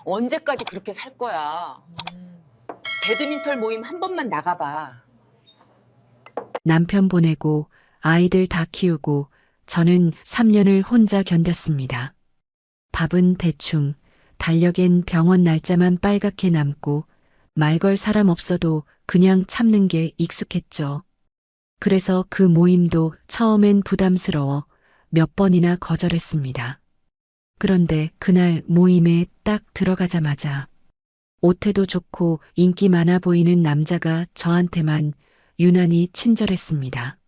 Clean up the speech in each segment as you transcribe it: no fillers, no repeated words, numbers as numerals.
언제까지 그렇게 살 거야? 배드민턴 모임 한 번만 나가봐. 남편 보내고 아이들 다 키우고 저는 3년을 혼자 견뎠습니다. 밥은 대충, 달력엔 병원 날짜만 빨갛게 남고 말 걸 사람 없어도 그냥 참는 게 익숙했죠. 그래서 그 모임도 처음엔 부담스러워 몇 번이나 거절했습니다. 그런데 그날 모임에 딱 들어가자마자 옷태도 좋고 인기 많아 보이는 남자가 저한테만 유난히 친절했습니다.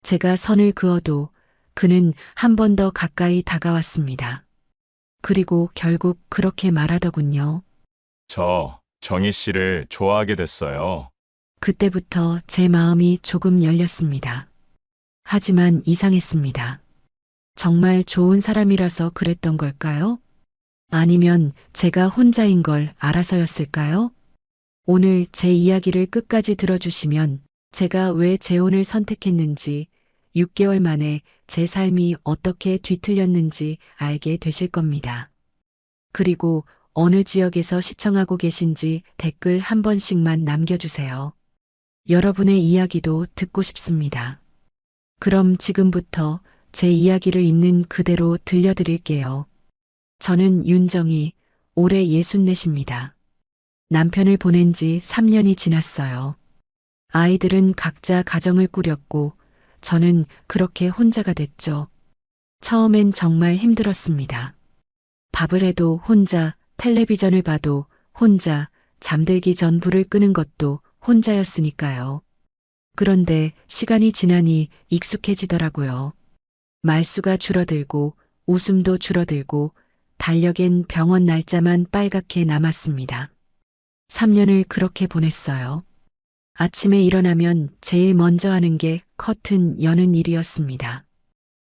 제가 선을 그어도 그는 한 번 더 가까이 다가왔습니다. 그리고 결국 그렇게 말하더군요. 저 정희 씨를 좋아하게 됐어요. 그때부터 제 마음이 조금 열렸습니다. 하지만 이상했습니다. 정말 좋은 사람이라서 그랬던 걸까요? 아니면 제가 혼자인 걸 알아서였을까요? 오늘 제 이야기를 끝까지 들어주시면 제가 왜 재혼을 선택했는지 6개월 만에 제 삶이 어떻게 뒤틀렸는지 알게 되실 겁니다. 그리고 어느 지역에서 시청하고 계신지 댓글 한 번씩만 남겨주세요. 여러분의 이야기도 듣고 싶습니다. 그럼 지금부터 제 이야기를 있는 그대로 들려드릴게요. 저는 윤정희, 올해 64입니다. 남편을 보낸 지 3년이 지났어요. 아이들은 각자 가정을 꾸렸고 저는 그렇게 혼자가 됐죠. 처음엔 정말 힘들었습니다. 밥을 해도 혼자, 텔레비전을 봐도 혼자, 잠들기 전 불을 끄는 것도 혼자였으니까요. 그런데 시간이 지나니 익숙해지더라고요. 말수가 줄어들고 웃음도 줄어들고 달력엔 병원 날짜만 빨갛게 남았습니다. 3년을 그렇게 보냈어요. 아침에 일어나면 제일 먼저 하는 게 커튼 여는 일이었습니다.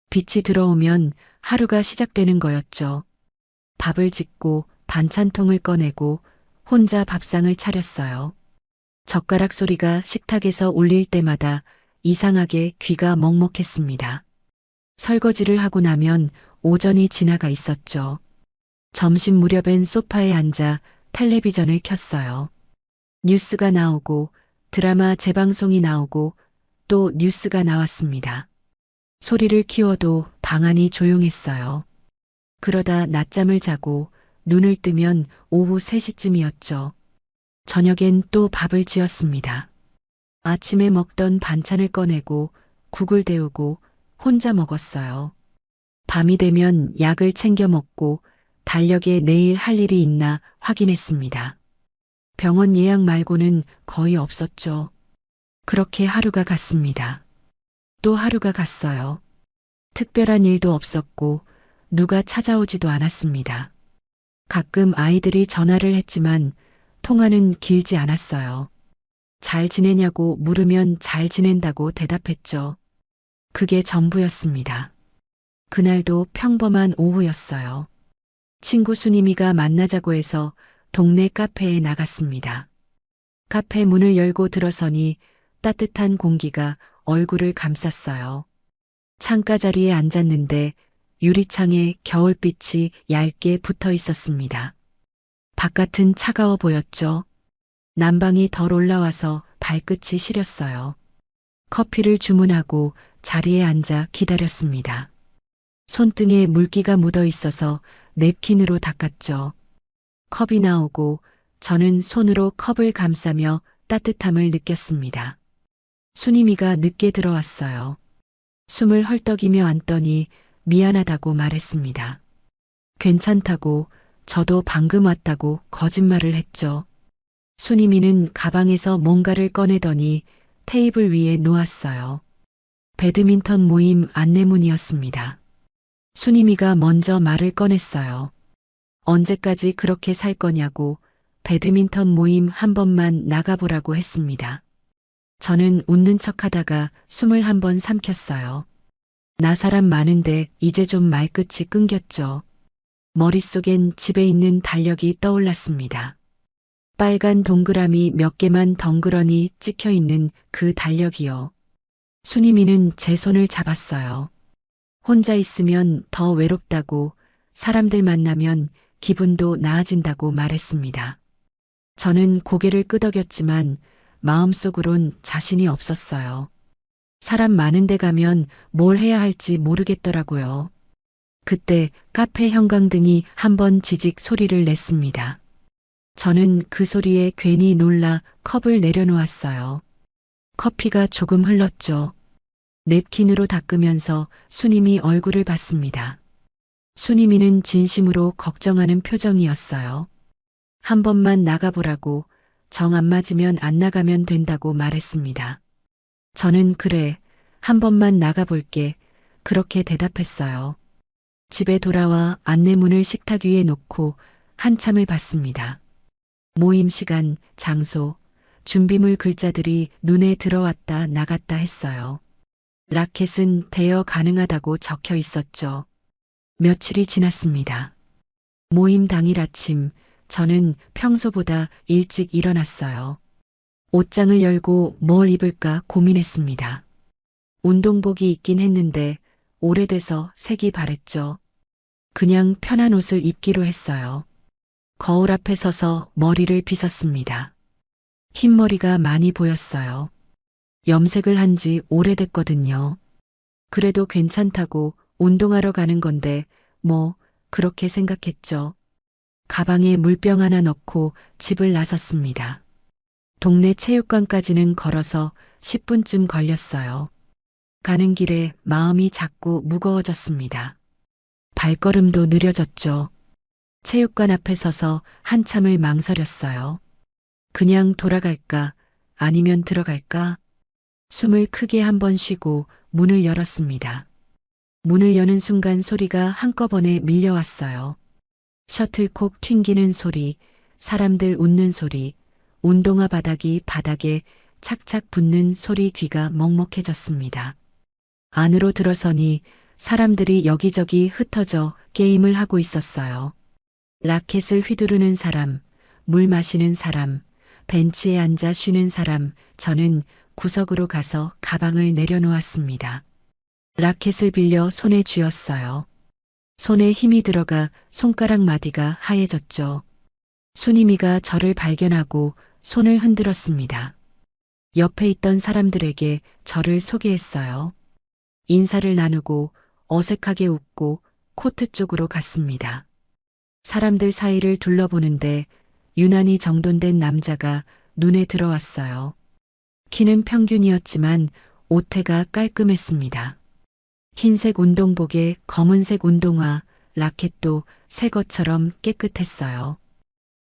빛이 들어오면 하루가 시작되는 거였죠. 밥을 짓고 반찬통을 꺼내고 혼자 밥상을 차렸어요. 젓가락 소리가 식탁에서 울릴 때마다 이상하게 귀가 먹먹했습니다. 설거지를 하고 나면 오전이 지나가 있었죠. 점심 무렵엔 소파에 앉아 텔레비전을 켰어요. 뉴스가 나오고 드라마 재방송이 나오고 또 뉴스가 나왔습니다. 소리를 키워도 방 안이 조용했어요. 그러다 낮잠을 자고 눈을 뜨면 오후 3시쯤이었죠. 저녁엔 또 밥을 지었습니다. 아침에 먹던 반찬을 꺼내고 국을 데우고 혼자 먹었어요. 밤이 되면 약을 챙겨 먹고 달력에 내일 할 일이 있나 확인했습니다. 병원 예약 말고는 거의 없었죠. 그렇게 하루가 갔습니다. 또 하루가 갔어요. 특별한 일도 없었고 누가 찾아오지도 않았습니다. 가끔 아이들이 전화를 했지만 통화는 길지 않았어요. 잘 지내냐고 물으면 잘 지낸다고 대답했죠. 그게 전부였습니다. 그날도 평범한 오후였어요. 친구 순임이가 만나자고 해서 동네 카페에 나갔습니다. 카페 문을 열고 들어서니 따뜻한 공기가 얼굴을 감쌌어요. 창가 자리에 앉았는데 유리창에 겨울빛이 얇게 붙어 있었습니다. 바깥은 차가워 보였죠. 난방이 덜 올라와서 발끝이 시렸어요. 커피를 주문하고 자리에 앉아 기다렸습니다. 손등에 물기가 묻어 있어서 냅킨으로 닦았죠. 컵이 나오고 저는 손으로 컵을 감싸며 따뜻함을 느꼈습니다. 순임이가 늦게 들어왔어요. 숨을 헐떡이며 앉더니 미안하다고 말했습니다. 괜찮다고 저도 방금 왔다고 거짓말을 했죠. 순임이는 가방에서 뭔가를 꺼내더니 테이블 위에 놓았어요. 배드민턴 모임 안내문이었습니다. 순임이가 먼저 말을 꺼냈어요. 언제까지 그렇게 살 거냐고 배드민턴 모임 한 번만 나가보라고 했습니다. 저는 웃는 척 하다가 숨을 한 번 삼켰어요. 나 사람 많은데 이제 좀 말끝이 끊겼죠. 머릿속엔 집에 있는 달력이 떠올랐습니다. 빨간 동그라미 몇 개만 덩그러니 찍혀 있는 그 달력이요. 순임이는 제 손을 잡았어요. 혼자 있으면 더 외롭다고, 사람들 만나면 기분도 나아진다고 말했습니다. 저는 고개를 끄덕였지만 마음속으론 자신이 없었어요. 사람 많은 데 가면 뭘 해야 할지 모르겠더라고요. 그때 카페 형광등이 한번 지직 소리를 냈습니다. 저는 그 소리에 괜히 놀라 컵을 내려놓았어요. 커피가 조금 흘렀죠. 냅킨으로 닦으면서 수님이 얼굴을 봤습니다. 수님이는 진심으로 걱정하는 표정이었어요. 한 번만 나가보라고, 정 안 맞으면 안 나가면 된다고 말했습니다. 저는 그래, 한 번만 나가볼게, 그렇게 대답했어요. 집에 돌아와 안내문을 식탁 위에 놓고 한참을 봤습니다. 모임 시간, 장소, 준비물 글자들이 눈에 들어왔다 나갔다 했어요. 라켓은 대여 가능하다고 적혀 있었죠. 며칠이 지났습니다. 모임 당일 아침, 저는 평소보다 일찍 일어났어요. 옷장을 열고 뭘 입을까 고민했습니다. 운동복이 있긴 했는데 오래돼서 색이 바랬죠. 그냥 편한 옷을 입기로 했어요. 거울 앞에 서서 머리를 빗었습니다. 흰머리가 많이 보였어요. 염색을 한 지 오래됐거든요. 그래도 괜찮다고 운동하러 가는 건데 뭐 그렇게 생각했죠. 가방에 물병 하나 넣고 집을 나섰습니다. 동네 체육관까지는 걸어서 10분쯤 걸렸어요. 가는 길에 마음이 자꾸 무거워졌습니다. 발걸음도 느려졌죠. 체육관 앞에 서서 한참을 망설였어요. 그냥 돌아갈까? 아니면 들어갈까? 숨을 크게 한 번 쉬고 문을 열었습니다. 문을 여는 순간 소리가 한꺼번에 밀려왔어요. 셔틀콕 튕기는 소리, 사람들 웃는 소리, 운동화 바닥이 바닥에 착착 붙는 소리 귀가 먹먹해졌습니다. 안으로 들어서니 사람들이 여기저기 흩어져 게임을 하고 있었어요. 라켓을 휘두르는 사람, 물 마시는 사람, 벤치에 앉아 쉬는 사람, 저는 구석으로 가서 가방을 내려놓았습니다. 라켓을 빌려 손에 쥐었어요. 손에 힘이 들어가 손가락 마디가 하얘졌죠. 수님이가 저를 발견하고 손을 흔들었습니다. 옆에 있던 사람들에게 저를 소개했어요. 인사를 나누고 어색하게 웃고 코트 쪽으로 갔습니다. 사람들 사이를 둘러보는데 유난히 정돈된 남자가 눈에 들어왔어요. 키는 평균이었지만 옷태가 깔끔했습니다. 흰색 운동복에 검은색 운동화, 라켓도 새 것처럼 깨끗했어요.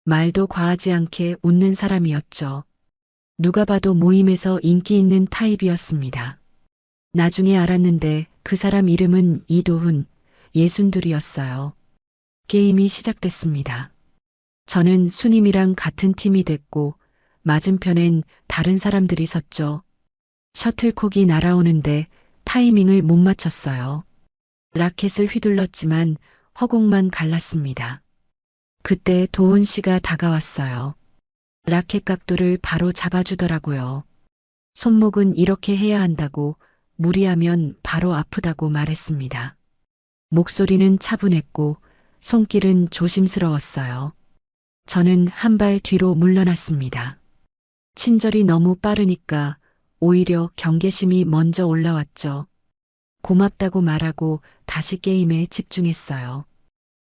말도 과하지 않게 웃는 사람이었죠. 누가 봐도 모임에서 인기 있는 타입이었습니다. 나중에 알았는데 그 사람 이름은 이도훈, 62이었어요. 게임이 시작됐습니다. 저는 수님이랑 같은 팀이 됐고 맞은편엔 다른 사람들이 섰죠. 셔틀콕이 날아오는데 타이밍을 못 맞췄어요. 라켓을 휘둘렀지만 허공만 갈랐습니다. 그때 도훈 씨가 다가왔어요. 라켓 각도를 바로 잡아주더라고요. 손목은 이렇게 해야 한다고, 무리하면 바로 아프다고 말했습니다. 목소리는 차분했고 손길은 조심스러웠어요. 저는 한 발 뒤로 물러났습니다. 친절이 너무 빠르니까 오히려 경계심이 먼저 올라왔죠. 고맙다고 말하고 다시 게임에 집중했어요.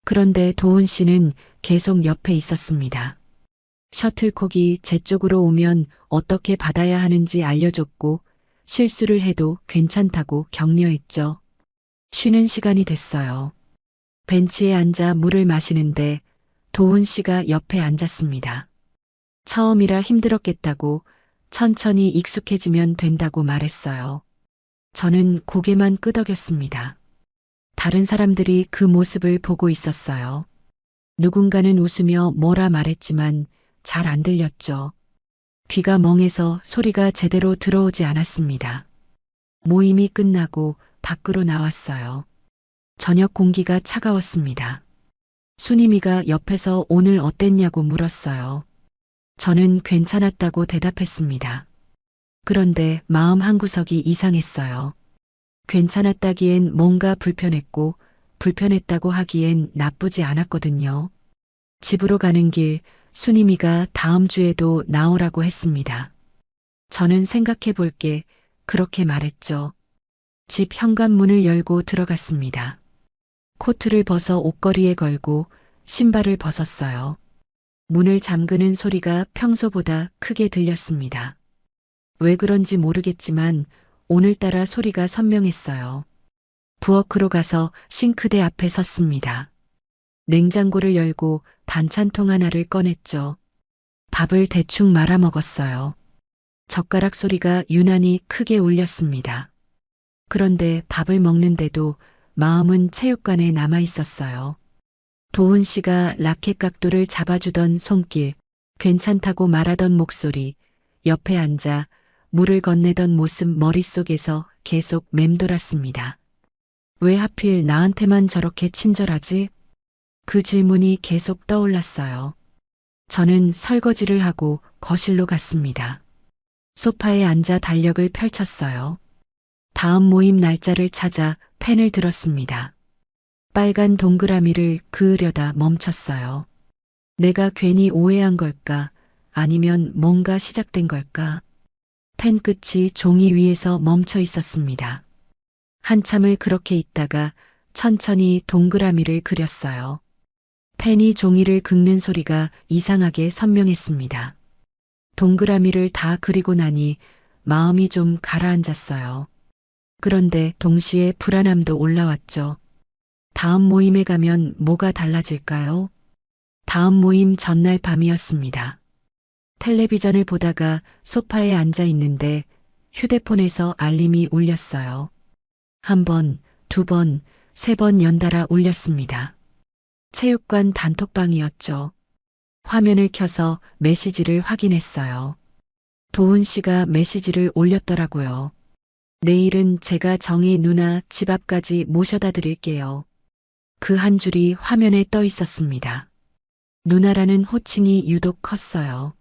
그런데 도훈 씨는 계속 옆에 있었습니다. 셔틀콕이 제 쪽으로 오면 어떻게 받아야 하는지 알려줬고 실수를 해도 괜찮다고 격려했죠. 쉬는 시간이 됐어요. 벤치에 앉아 물을 마시는데 도훈 씨가 옆에 앉았습니다. 처음이라 힘들었겠다고 천천히 익숙해지면 된다고 말했어요. 저는 고개만 끄덕였습니다. 다른 사람들이 그 모습을 보고 있었어요. 누군가는 웃으며 뭐라 말했지만 잘 안 들렸죠. 귀가 멍해서 소리가 제대로 들어오지 않았습니다. 모임이 끝나고 밖으로 나왔어요. 저녁 공기가 차가웠습니다. 수님이가 옆에서 오늘 어땠냐고 물었어요. 저는 괜찮았다고 대답했습니다. 그런데 마음 한구석이 이상했어요. 괜찮았다기엔 뭔가 불편했고 불편했다고 하기엔 나쁘지 않았거든요. 집으로 가는 길 순임이가 다음 주에도 나오라고 했습니다. 저는 생각해 볼게 그렇게 말했죠. 집 현관문을 열고 들어갔습니다. 코트를 벗어 옷걸이에 걸고 신발을 벗었어요. 문을 잠그는 소리가 평소보다 크게 들렸습니다. 왜 그런지 모르겠지만 오늘따라 소리가 선명했어요. 부엌으로 가서 싱크대 앞에 섰습니다. 냉장고를 열고 반찬통 하나를 꺼냈죠. 밥을 대충 말아 먹었어요. 젓가락 소리가 유난히 크게 울렸습니다. 그런데 밥을 먹는데도 마음은 체육관에 남아 있었어요. 도훈 씨가 라켓 각도를 잡아주던 손길, 괜찮다고 말하던 목소리, 옆에 앉아 물을 건네던 모습 머릿속에서 계속 맴돌았습니다. 왜 하필 나한테만 저렇게 친절하지? 그 질문이 계속 떠올랐어요. 저는 설거지를 하고 거실로 갔습니다. 소파에 앉아 달력을 펼쳤어요. 다음 모임 날짜를 찾아 펜을 들었습니다. 빨간 동그라미를 그으려다 멈췄어요. 내가 괜히 오해한 걸까? 아니면 뭔가 시작된 걸까? 펜 끝이 종이 위에서 멈춰 있었습니다. 한참을 그렇게 있다가 천천히 동그라미를 그렸어요. 펜이 종이를 긁는 소리가 이상하게 선명했습니다. 동그라미를 다 그리고 나니 마음이 좀 가라앉았어요. 그런데 동시에 불안함도 올라왔죠. 다음 모임에 가면 뭐가 달라질까요? 다음 모임 전날 밤이었습니다. 텔레비전을 보다가 소파에 앉아 있는데 휴대폰에서 알림이 울렸어요. 한 번, 두 번, 세 번 연달아 울렸습니다. 체육관 단톡방이었죠. 화면을 켜서 메시지를 확인했어요. 도훈 씨가 메시지를 올렸더라고요. 내일은 제가 정희 누나 집 앞까지 모셔다 드릴게요. 그 한 줄이 화면에 떠 있었습니다. 누나라는 호칭이 유독 컸어요.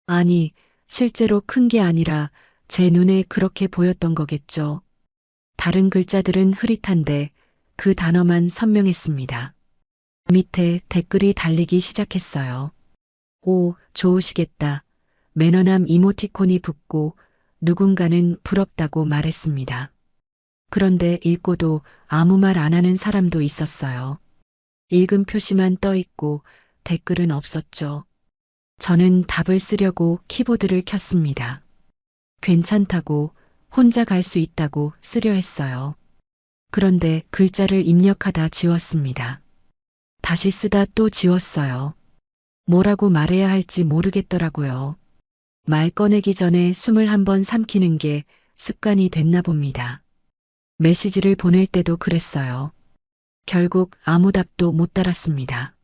아니, 실제로 큰 게 아니라 제 눈에 그렇게 보였던 거겠죠. 다른 글자들은 흐릿한데 그 단어만 선명했습니다. 밑에 댓글이 달리기 시작했어요. 오, 좋으시겠다. 매너남 이모티콘이 붙고 누군가는 부럽다고 말했습니다. 그런데 읽고도 아무 말 안 하는 사람도 있었어요. 읽은 표시만 떠 있고 댓글은 없었죠. 저는 답을 쓰려고 키보드를 켰습니다. 괜찮다고, 혼자 갈 수 있다고 쓰려 했어요. 그런데 글자를 입력하다 지웠습니다. 다시 쓰다 또 지웠어요. 뭐라고 말해야 할지 모르겠더라고요. 말 꺼내기 전에 숨을 한번 삼키는 게 습관이 됐나 봅니다. 메시지를 보낼 때도 그랬어요. 결국 아무 답도 못 달았습니다.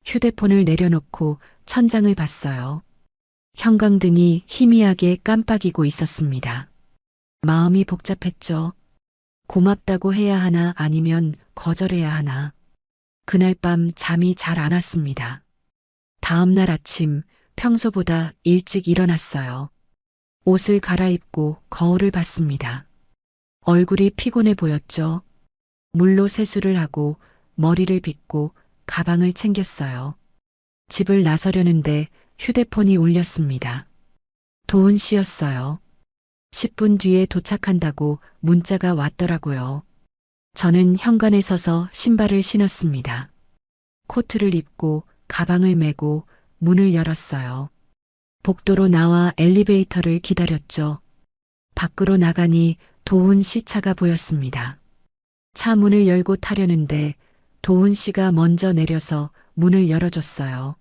휴대폰을 내려놓고 천장을 봤어요. 형광등이 희미하게 깜빡이고 있었습니다. 마음이 복잡했죠. 고맙다고 해야 하나 아니면 거절해야 하나. 그날 밤 잠이 잘 안 왔습니다. 다음 날 아침 평소보다 일찍 일어났어요. 옷을 갈아입고 거울을 봤습니다. 얼굴이 피곤해 보였죠. 물로 세수를 하고 머리를 빗고 가방을 챙겼어요. 집을 나서려는데 휴대폰이 울렸습니다. 도훈 씨였어요. 10분 뒤에 도착한다고 문자가 왔더라고요. 저는 현관에 서서 신발을 신었습니다. 코트를 입고 가방을 메고 문을 열었어요. 복도로 나와 엘리베이터를 기다렸죠. 밖으로 나가니 도훈 씨 차가 보였습니다. 차 문을 열고 타려는데 도훈 씨가 먼저 내려서 문을 열어줬어요.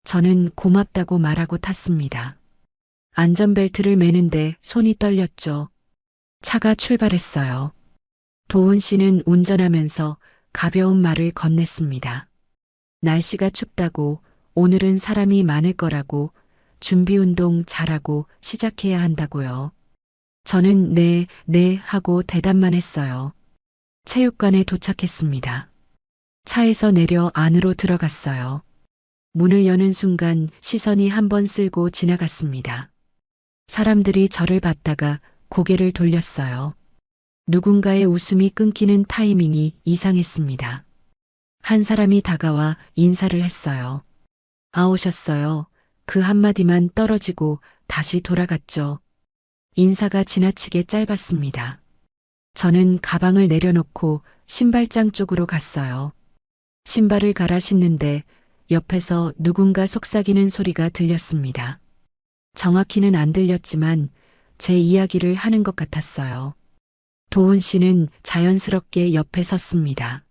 저는 고맙다고 말하고 탔습니다. 안전벨트를 매는데 손이 떨렸죠. 차가 출발했어요. 도훈 씨는 운전하면서 가벼운 말을 건넸습니다. 날씨가 춥다고, 오늘은 사람이 많을 거라고, 준비 운동 잘하고 시작해야 한다고요. 저는 네 하고 대답만 했어요. 체육관에 도착했습니다. 차에서 내려 안으로 들어갔어요. 문을 여는 순간 시선이 한 번 쓸고 지나갔습니다. 사람들이 저를 봤다가 고개를 돌렸어요. 누군가의 웃음이 끊기는 타이밍이 이상했습니다. 한 사람이 다가와 인사를 했어요. 오셨어요. 그 한마디만 떨어지고 다시 돌아갔죠. 인사가 지나치게 짧았습니다. 저는 가방을 내려놓고 신발장 쪽으로 갔어요. 신발을 갈아 신는데 옆에서 누군가 속삭이는 소리가 들렸습니다. 정확히는 안 들렸지만 제 이야기를 하는 것 같았어요. 도훈 씨는 자연스럽게 옆에 섰습니다.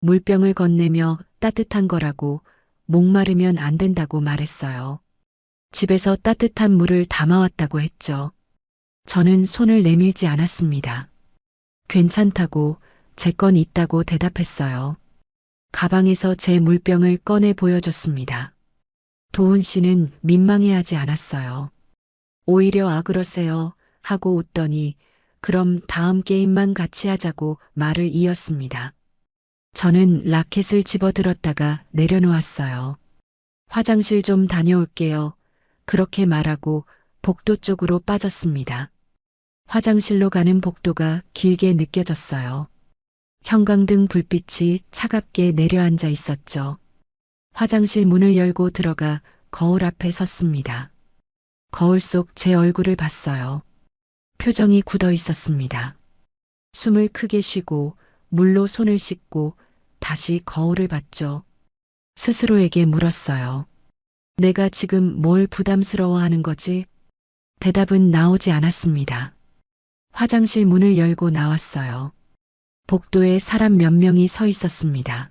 물병을 건네며 따뜻한 거라고 목마르면 안 된다고 말했어요. 집에서 따뜻한 물을 담아왔다고 했죠. 저는 손을 내밀지 않았습니다. 괜찮다고 제 건 있다고 대답했어요. 가방에서 제 물병을 꺼내 보여줬습니다. 도훈 씨는 민망해하지 않았어요. 오히려 그러세요 하고 웃더니 그럼 다음 게임만 같이 하자고 말을 이었습니다. 저는 라켓을 집어들었다가 내려놓았어요. 화장실 좀 다녀올게요. 그렇게 말하고 복도 쪽으로 빠졌습니다. 화장실로 가는 복도가 길게 느껴졌어요. 형광등 불빛이 차갑게 내려앉아 있었죠. 화장실 문을 열고 들어가 거울 앞에 섰습니다. 거울 속 제 얼굴을 봤어요. 표정이 굳어 있었습니다. 숨을 크게 쉬고 물로 손을 씻고 다시 거울을 봤죠. 스스로에게 물었어요. 내가 지금 뭘 부담스러워하는 거지? 대답은 나오지 않았습니다. 화장실 문을 열고 나왔어요. 복도에 사람 몇 명이 서 있었습니다.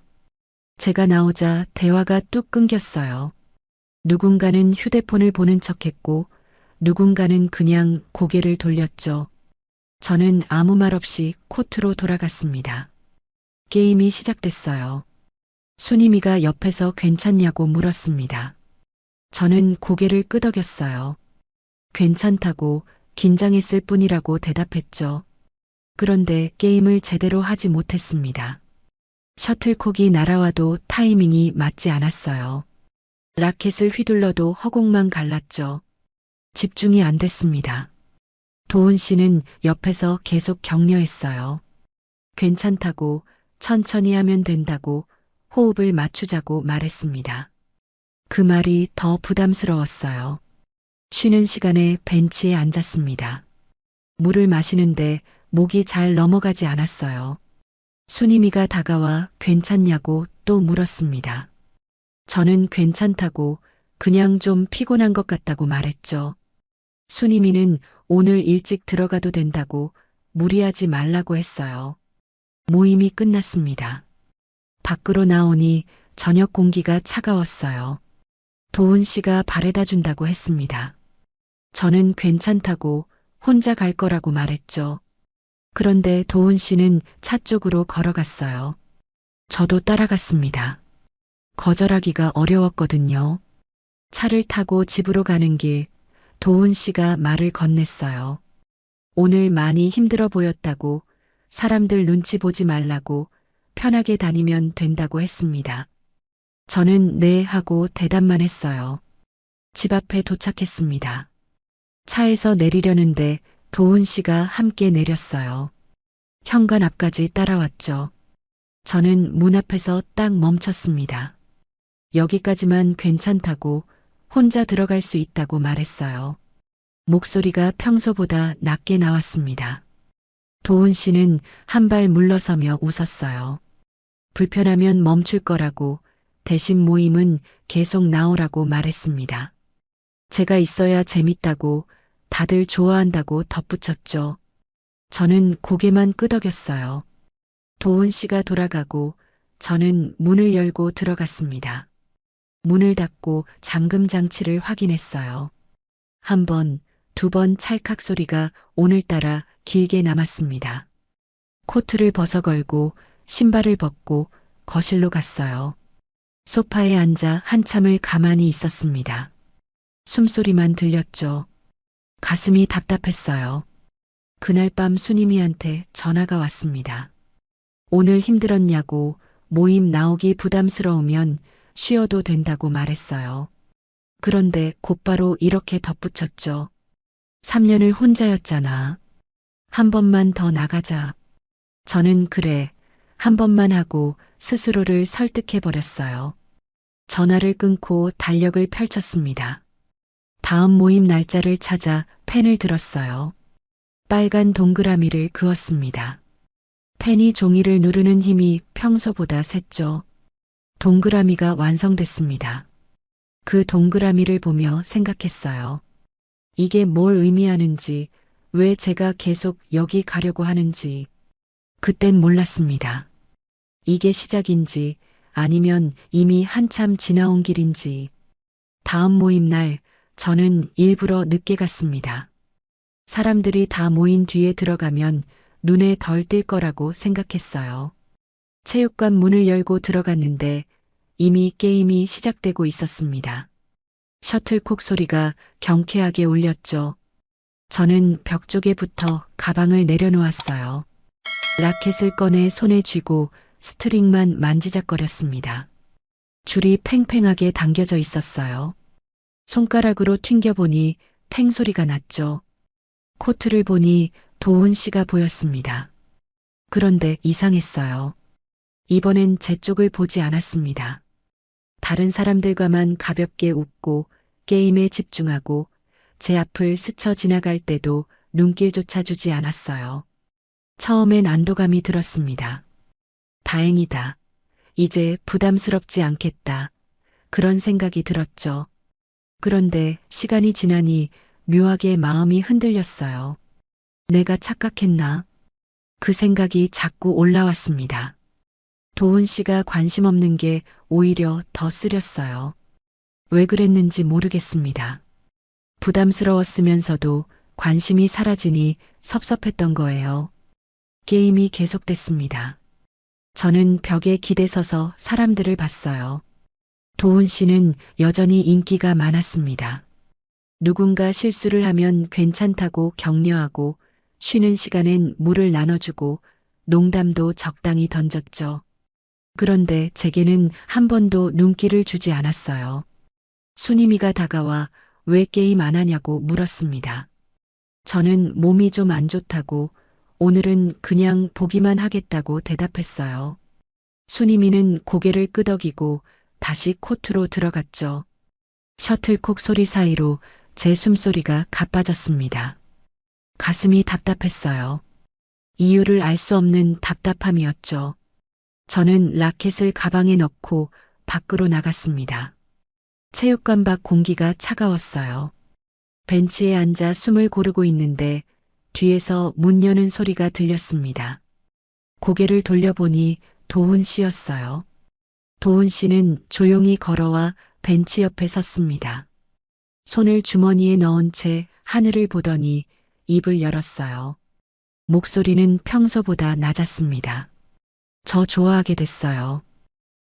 제가 나오자 대화가 뚝 끊겼어요. 누군가는 휴대폰을 보는 척했고 누군가는 그냥 고개를 돌렸죠. 저는 아무 말 없이 코트로 돌아갔습니다. 게임이 시작됐어요. 순이미가 옆에서 괜찮냐고 물었습니다. 저는 고개를 끄덕였어요. 괜찮다고 긴장했을 뿐이라고 대답했죠. 그런데 게임을 제대로 하지 못했습니다. 셔틀콕이 날아와도 타이밍이 맞지 않았어요. 라켓을 휘둘러도 허공만 갈랐죠. 집중이 안 됐습니다. 도훈 씨는 옆에서 계속 격려했어요. 괜찮다고, 천천히 하면 된다고, 호흡을 맞추자고 말했습니다. 그 말이 더 부담스러웠어요. 쉬는 시간에 벤치에 앉았습니다. 물을 마시는데 목이 잘 넘어가지 않았어요. 순이미가 다가와 괜찮냐고 또 물었습니다. 저는 괜찮다고 그냥 좀 피곤한 것 같다고 말했죠. 순이미는 오늘 일찍 들어가도 된다고 무리하지 말라고 했어요. 모임이 끝났습니다. 밖으로 나오니 저녁 공기가 차가웠어요. 도훈 씨가 바래다 준다고 했습니다. 저는 괜찮다고 혼자 갈 거라고 말했죠. 그런데 도훈 씨는 차 쪽으로 걸어갔어요. 저도 따라갔습니다. 거절하기가 어려웠거든요. 차를 타고 집으로 가는 길, 도훈 씨가 말을 건넸어요. 오늘 많이 힘들어 보였다고, 사람들 눈치 보지 말라고, 편하게 다니면 된다고 했습니다. 저는 네 하고 대답만 했어요. 집 앞에 도착했습니다. 차에서 내리려는데 도훈 씨가 함께 내렸어요. 현관 앞까지 따라왔죠. 저는 문 앞에서 딱 멈췄습니다. 여기까지만 괜찮다고 혼자 들어갈 수 있다고 말했어요. 목소리가 평소보다 낮게 나왔습니다. 도훈 씨는 한 발 물러서며 웃었어요. 불편하면 멈출 거라고 대신 모임은 계속 나오라고 말했습니다. 제가 있어야 재밌다고 다들 좋아한다고 덧붙였죠. 저는 고개만 끄덕였어요. 도훈 씨가 돌아가고 저는 문을 열고 들어갔습니다. 문을 닫고 잠금 장치를 확인했어요. 한 번, 두 번 찰칵 소리가 오늘따라 길게 남았습니다. 코트를 벗어 걸고 신발을 벗고 거실로 갔어요. 소파에 앉아 한참을 가만히 있었습니다. 숨소리만 들렸죠. 가슴이 답답했어요. 그날 밤 순이미한테 전화가 왔습니다. 오늘 힘들었냐고 모임 나오기 부담스러우면 쉬어도 된다고 말했어요. 그런데 곧바로 이렇게 덧붙였죠. 3년을 혼자였잖아. 한 번만 더 나가자. 저는 그래 한 번만 하고 스스로를 설득해 버렸어요. 전화를 끊고 달력을 펼쳤습니다. 다음 모임 날짜를 찾아 펜을 들었어요. 빨간 동그라미를 그었습니다. 펜이 종이를 누르는 힘이 평소보다 셌죠. 동그라미가 완성됐습니다. 그 동그라미를 보며 생각했어요. 이게 뭘 의미하는지, 왜 제가 계속 여기 가려고 하는지, 그땐 몰랐습니다. 이게 시작인지, 아니면 이미 한참 지나온 길인지. 다음 모임 날, 저는 일부러 늦게 갔습니다. 사람들이 다 모인 뒤에 들어가면 눈에 덜 띌 거라고 생각했어요. 체육관 문을 열고 들어갔는데 이미 게임이 시작되고 있었습니다. 셔틀콕 소리가 경쾌하게 울렸죠. 저는 벽 쪽에 붙어 가방을 내려놓았어요. 라켓을 꺼내 손에 쥐고 스트링만 만지작거렸습니다. 줄이 팽팽하게 당겨져 있었어요. 손가락으로 튕겨보니 탱 소리가 났죠. 코트를 보니 도훈 씨가 보였습니다. 그런데 이상했어요. 이번엔 제 쪽을 보지 않았습니다. 다른 사람들과만 가볍게 웃고 게임에 집중하고 제 앞을 스쳐 지나갈 때도 눈길조차 주지 않았어요. 처음엔 안도감이 들었습니다. 다행이다. 이제 부담스럽지 않겠다. 그런 생각이 들었죠. 그런데 시간이 지나니 묘하게 마음이 흔들렸어요. 내가 착각했나? 그 생각이 자꾸 올라왔습니다. 도훈 씨가 관심 없는 게 오히려 더 쓰렸어요. 왜 그랬는지 모르겠습니다. 부담스러웠으면서도 관심이 사라지니 섭섭했던 거예요. 게임이 계속됐습니다. 저는 벽에 기대서서 사람들을 봤어요. 도훈 씨는 여전히 인기가 많았습니다. 누군가 실수를 하면 괜찮다고 격려하고 쉬는 시간엔 물을 나눠주고 농담도 적당히 던졌죠. 그런데 제게는 한 번도 눈길을 주지 않았어요. 순이미가 다가와 왜 게임 안 하냐고 물었습니다. 저는 몸이 좀 안 좋다고 오늘은 그냥 보기만 하겠다고 대답했어요. 순이미는 고개를 끄덕이고 다시 코트로 들어갔죠. 셔틀콕 소리 사이로 제 숨소리가 가빠졌습니다. 가슴이 답답했어요. 이유를 알 수 없는 답답함이었죠. 저는 라켓을 가방에 넣고 밖으로 나갔습니다. 체육관 밖 공기가 차가웠어요. 벤치에 앉아 숨을 고르고 있는데 뒤에서 문 여는 소리가 들렸습니다. 고개를 돌려보니 도훈 씨였어요. 도훈 씨는 조용히 걸어와 벤치 옆에 섰습니다. 손을 주머니에 넣은 채 하늘을 보더니 입을 열었어요. 목소리는 평소보다 낮았습니다. 저 좋아하게 됐어요.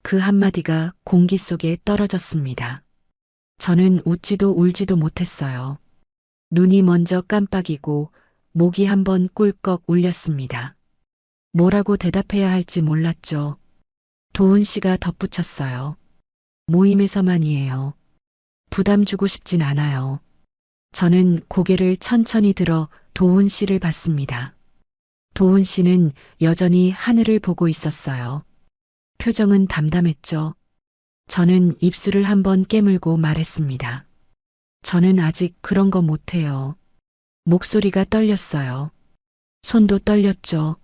그 한마디가 공기 속에 떨어졌습니다. 저는 웃지도 울지도 못했어요. 눈이 먼저 깜빡이고 목이 한번 꿀꺽 울렸습니다. 뭐라고 대답해야 할지 몰랐죠. 도훈 씨가 덧붙였어요. 모임에서만이에요. 부담 주고 싶진 않아요. 저는 고개를 천천히 들어 도훈 씨를 봤습니다. 도훈 씨는 여전히 하늘을 보고 있었어요. 표정은 담담했죠. 저는 입술을 한번 깨물고 말했습니다. 저는 아직 그런 거 못해요. 목소리가 떨렸어요. 손도 떨렸죠.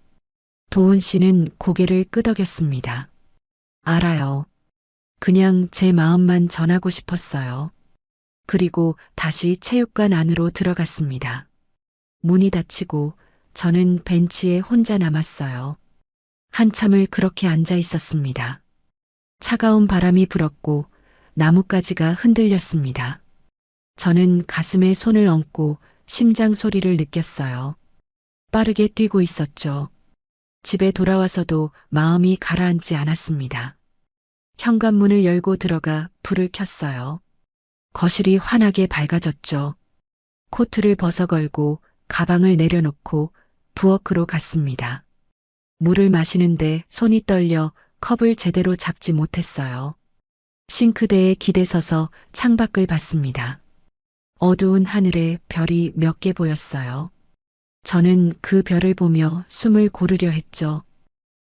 도훈 씨는 고개를 끄덕였습니다. 알아요. 그냥 제 마음만 전하고 싶었어요. 그리고 다시 체육관 안으로 들어갔습니다. 문이 닫히고 저는 벤치에 혼자 남았어요. 한참을 그렇게 앉아 있었습니다. 차가운 바람이 불었고 나뭇가지가 흔들렸습니다. 저는 가슴에 손을 얹고 심장 소리를 느꼈어요. 빠르게 뛰고 있었죠. 집에 돌아와서도 마음이 가라앉지 않았습니다. 현관문을 열고 들어가 불을 켰어요. 거실이 환하게 밝아졌죠. 코트를 벗어걸고 가방을 내려놓고 부엌으로 갔습니다. 물을 마시는데 손이 떨려 컵을 제대로 잡지 못했어요. 싱크대에 기대서서 창밖을 봤습니다. 어두운 하늘에 별이 몇 개 보였어요. 저는 그 별을 보며 숨을 고르려 했죠.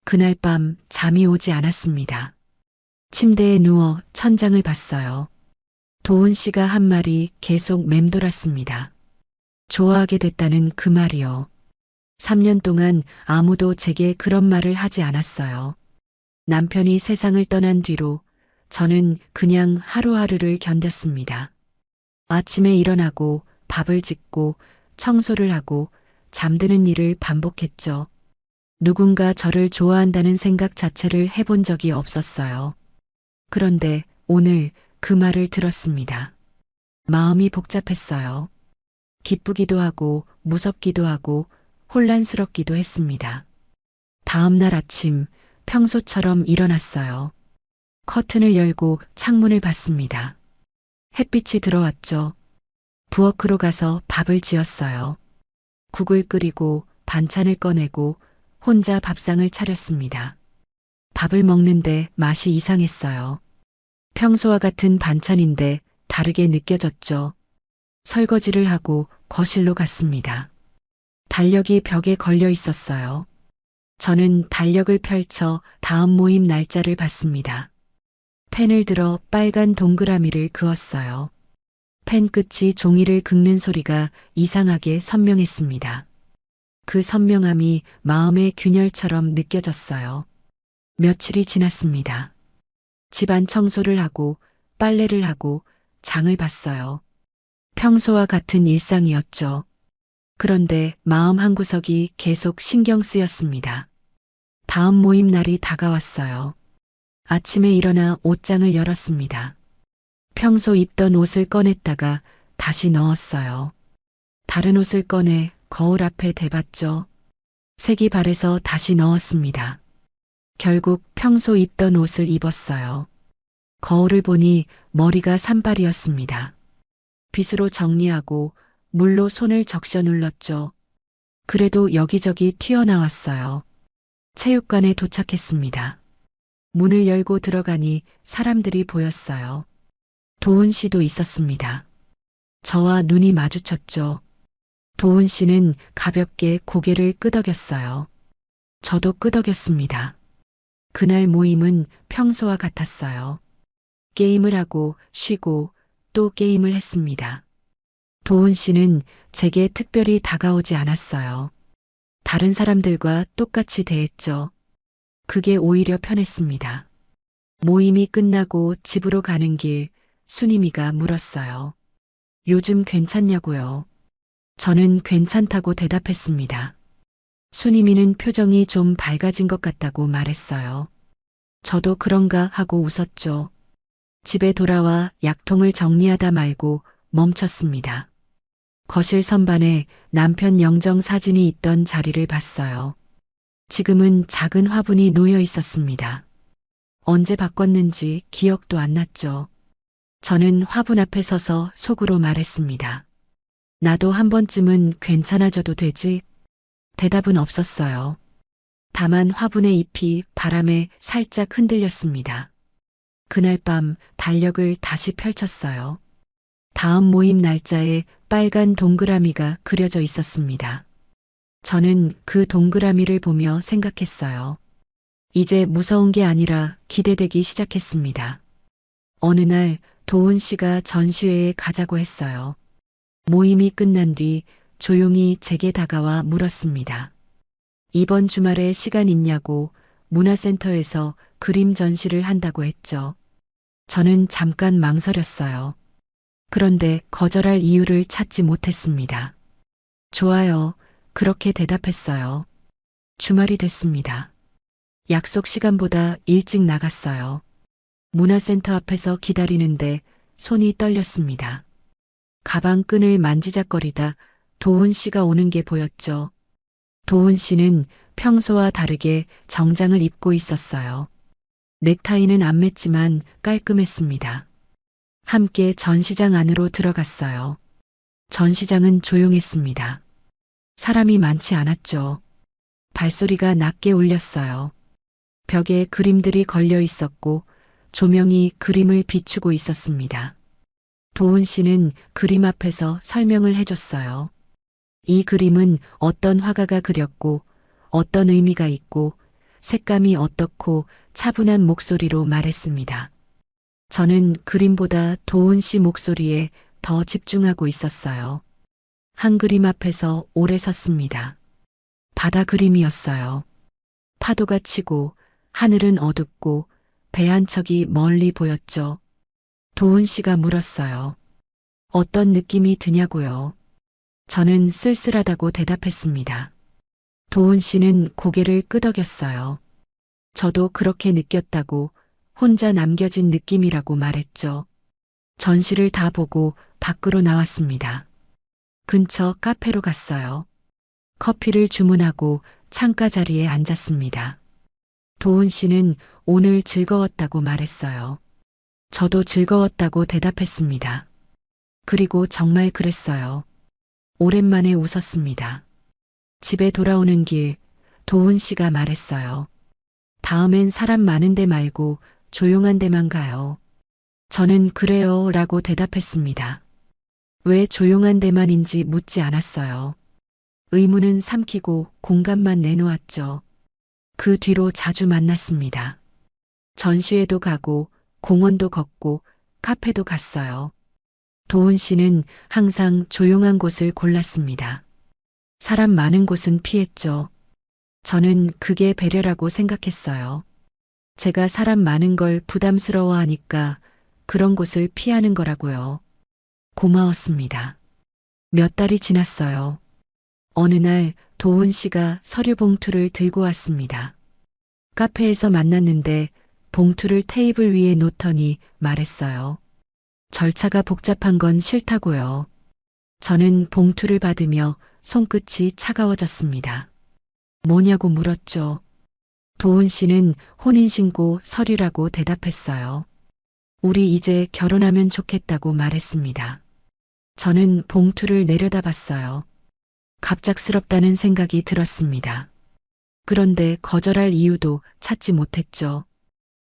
그날 밤 잠이 오지 않았습니다. 침대에 누워 천장을 봤어요. 도훈 씨가 한 말이 계속 맴돌았습니다. 좋아하게 됐다는 그 말이요. 3년 동안 아무도 제게 그런 말을 하지 않았어요. 남편이 세상을 떠난 뒤로 저는 그냥 하루하루를 견뎠습니다. 아침에 일어나고 밥을 짓고 청소를 하고 잠드는 일을 반복했죠. 누군가 저를 좋아한다는 생각 자체를 해본 적이 없었어요. 그런데 오늘 그 말을 들었습니다. 마음이 복잡했어요. 기쁘기도 하고 무섭기도 하고 혼란스럽기도 했습니다. 다음 날 아침 평소처럼 일어났어요. 커튼을 열고 창문을 봤습니다. 햇빛이 들어왔죠. 부엌으로 가서 밥을 지었어요. 국을 끓이고 반찬을 꺼내고 혼자 밥상을 차렸습니다. 밥을 먹는데 맛이 이상했어요. 평소와 같은 반찬인데 다르게 느껴졌죠. 설거지를 하고 거실로 갔습니다. 달력이 벽에 걸려 있었어요. 저는 달력을 펼쳐 다음 모임 날짜를 봤습니다. 펜을 들어 빨간 동그라미를 그었어요. 펜 끝이 종이를 긁는 소리가 이상하게 선명했습니다. 그 선명함이 마음의 균열처럼 느껴졌어요. 며칠이 지났습니다. 집안 청소를 하고 빨래를 하고 장을 봤어요. 평소와 같은 일상이었죠. 그런데 마음 한구석이 계속 신경 쓰였습니다. 다음 모임 날이 다가왔어요. 아침에 일어나 옷장을 열었습니다. 평소 입던 옷을 꺼냈다가 다시 넣었어요. 다른 옷을 꺼내 거울 앞에 대봤죠. 색이 바래서 다시 넣었습니다. 결국 평소 입던 옷을 입었어요. 거울을 보니 머리가 산발이었습니다. 빗으로 정리하고 물로 손을 적셔 눌렀죠. 그래도 여기저기 튀어나왔어요. 체육관에 도착했습니다. 문을 열고 들어가니 사람들이 보였어요. 도훈 씨도 있었습니다. 저와 눈이 마주쳤죠. 도훈 씨는 가볍게 고개를 끄덕였어요. 저도 끄덕였습니다. 그날 모임은 평소와 같았어요. 게임을 하고 쉬고 또 게임을 했습니다. 도훈 씨는 제게 특별히 다가오지 않았어요. 다른 사람들과 똑같이 대했죠. 그게 오히려 편했습니다. 모임이 끝나고 집으로 가는 길 순임이가 물었어요. 요즘 괜찮냐고요? 저는 괜찮다고 대답했습니다. 순임이는 표정이 좀 밝아진 것 같다고 말했어요. 저도 그런가 하고 웃었죠. 집에 돌아와 약통을 정리하다 말고 멈췄습니다. 거실 선반에 남편 영정 사진이 있던 자리를 봤어요. 지금은 작은 화분이 놓여 있었습니다. 언제 바꿨는지 기억도 안 났죠. 저는 화분 앞에 서서 속으로 말했습니다. 나도 한 번쯤은 괜찮아져도 되지? 대답은 없었어요. 다만 화분의 잎이 바람에 살짝 흔들렸습니다. 그날 밤 달력을 다시 펼쳤어요. 다음 모임 날짜에 빨간 동그라미가 그려져 있었습니다. 저는 그 동그라미를 보며 생각했어요. 이제 무서운 게 아니라 기대되기 시작했습니다. 어느 날 도훈 씨가 전시회에 가자고 했어요. 모임이 끝난 뒤 조용히 제게 다가와 물었습니다. 이번 주말에 시간 있냐고 문화센터에서 그림 전시를 한다고 했죠. 저는 잠깐 망설였어요. 그런데 거절할 이유를 찾지 못했습니다. 좋아요. 그렇게 대답했어요. 주말이 됐습니다. 약속 시간보다 일찍 나갔어요. 문화센터 앞에서 기다리는데 손이 떨렸습니다. 가방 끈을 만지작거리다 도훈 씨가 오는 게 보였죠. 도훈 씨는 평소와 다르게 정장을 입고 있었어요. 넥타이는 안 맸지만 깔끔했습니다. 함께 전시장 안으로 들어갔어요. 전시장은 조용했습니다. 사람이 많지 않았죠. 발소리가 낮게 울렸어요. 벽에 그림들이 걸려 있었고 조명이 그림을 비추고 있었습니다. 도훈 씨는 그림 앞에서 설명을 해줬어요. 이 그림은 어떤 화가가 그렸고 어떤 의미가 있고 색감이 어떻고 차분한 목소리로 말했습니다. 저는 그림보다 도훈 씨 목소리에 더 집중하고 있었어요. 한 그림 앞에서 오래 섰습니다. 바다 그림이었어요. 파도가 치고 하늘은 어둡고 배 한 척이 멀리 보였죠. 도훈 씨가 물었어요. 어떤 느낌이 드냐고요. 저는 쓸쓸하다고 대답했습니다. 도훈 씨는 고개를 끄덕였어요. 저도 그렇게 느꼈다고 혼자 남겨진 느낌이라고 말했죠. 전시를 다 보고 밖으로 나왔습니다. 근처 카페로 갔어요. 커피를 주문하고 창가 자리에 앉았습니다. 도훈 씨는 오늘 즐거웠다고 말했어요. 저도 즐거웠다고 대답했습니다. 그리고 정말 그랬어요. 오랜만에 웃었습니다. 집에 돌아오는 길, 도훈 씨가 말했어요. 다음엔 사람 많은 데 말고 조용한 데만 가요. 저는 그래요 라고 대답했습니다. 왜 조용한 데만인지 묻지 않았어요. 의문은 삼키고 공감만 내놓았죠. 그 뒤로 자주 만났습니다. 전시회도 가고 공원도 걷고 카페도 갔어요. 도훈 씨는 항상 조용한 곳을 골랐습니다. 사람 많은 곳은 피했죠. 저는 그게 배려라고 생각했어요. 제가 사람 많은 걸 부담스러워하니까 그런 곳을 피하는 거라고요. 고마웠습니다. 몇 달이 지났어요. 어느 날 도훈 씨가 서류 봉투를 들고 왔습니다. 카페에서 만났는데 봉투를 테이블 위에 놓더니 말했어요. 절차가 복잡한 건 싫다고요. 저는 봉투를 받으며 손끝이 차가워졌습니다. 뭐냐고 물었죠. 도훈 씨는 혼인신고 서류라고 대답했어요. 우리 이제 결혼하면 좋겠다고 말했습니다. 저는 봉투를 내려다봤어요. 갑작스럽다는 생각이 들었습니다. 그런데 거절할 이유도 찾지 못했죠.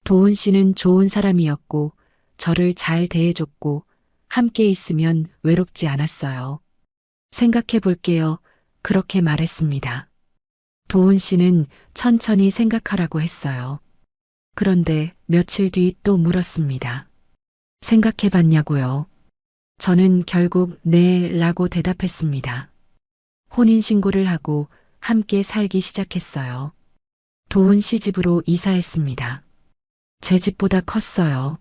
도훈 씨는 좋은 사람이었고 저를 잘 대해줬고 함께 있으면 외롭지 않았어요. 생각해 볼게요. 그렇게 말했습니다. 도훈 씨는 천천히 생각하라고 했어요. 그런데 며칠 뒤 또 물었습니다. 생각해 봤냐고요? 저는 결국 네 라고 대답했습니다. 혼인신고를 하고 함께 살기 시작했어요. 도훈 씨 집으로 이사했습니다. 제 집보다 컸어요.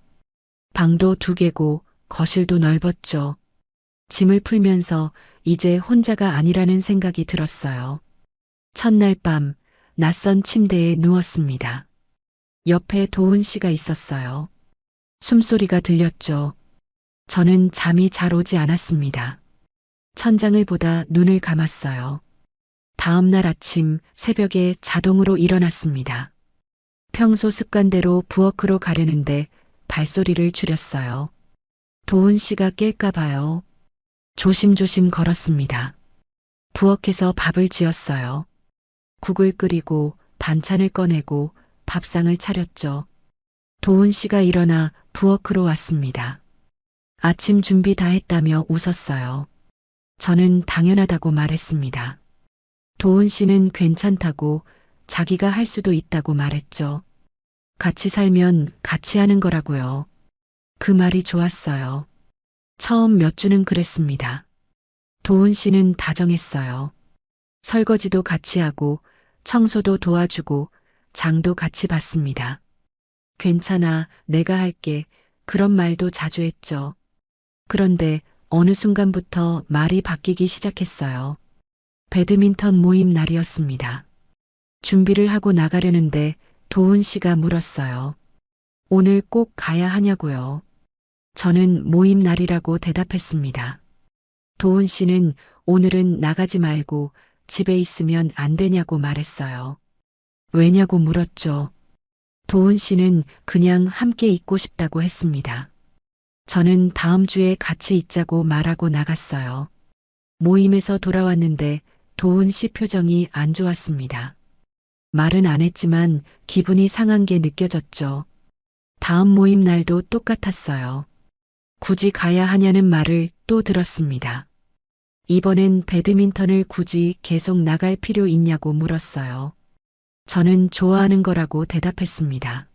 방도 2개고 거실도 넓었죠. 짐을 풀면서 이제 혼자가 아니라는 생각이 들었어요. 첫날 밤 낯선 침대에 누웠습니다. 옆에 도훈 씨가 있었어요. 숨소리가 들렸죠. 저는 잠이 잘 오지 않았습니다. 천장을 보다 눈을 감았어요. 다음 날 아침 새벽에 자동으로 일어났습니다. 평소 습관대로 부엌으로 가려는데 발소리를 줄였어요. 도훈 씨가 깰까 봐요. 조심조심 걸었습니다. 부엌에서 밥을 지었어요. 국을 끓이고 반찬을 꺼내고 밥상을 차렸죠. 도훈 씨가 일어나 부엌으로 왔습니다. 아침 준비 다 했다며 웃었어요. 저는 당연하다고 말했습니다. 도훈 씨는 괜찮다고 자기가 할 수도 있다고 말했죠. 같이 살면 같이 하는 거라고요. 그 말이 좋았어요. 처음 몇 주는 그랬습니다. 도훈 씨는 다정했어요. 설거지도 같이 하고 청소도 도와주고 장도 같이 봤습니다. 괜찮아, 내가 할게. 그런 말도 자주 했죠. 그런데 어느 순간부터 말이 바뀌기 시작했어요. 배드민턴 모임 날이었습니다. 준비를 하고 나가려는데 도훈 씨가 물었어요. 오늘 꼭 가야 하냐고요. 저는 모임 날이라고 대답했습니다. 도훈 씨는 오늘은 나가지 말고 집에 있으면 안 되냐고 말했어요. 왜냐고 물었죠. 도훈 씨는 그냥 함께 있고 싶다고 했습니다. 저는 다음 주에 같이 있자고 말하고 나갔어요. 모임에서 돌아왔는데 도훈 씨 표정이 안 좋았습니다. 말은 안 했지만 기분이 상한 게 느껴졌죠. 다음 모임 날도 똑같았어요. 굳이 가야 하냐는 말을 또 들었습니다. 이번엔 배드민턴을 굳이 계속 나갈 필요 있냐고 물었어요. 저는 좋아하는 거라고 대답했습니다.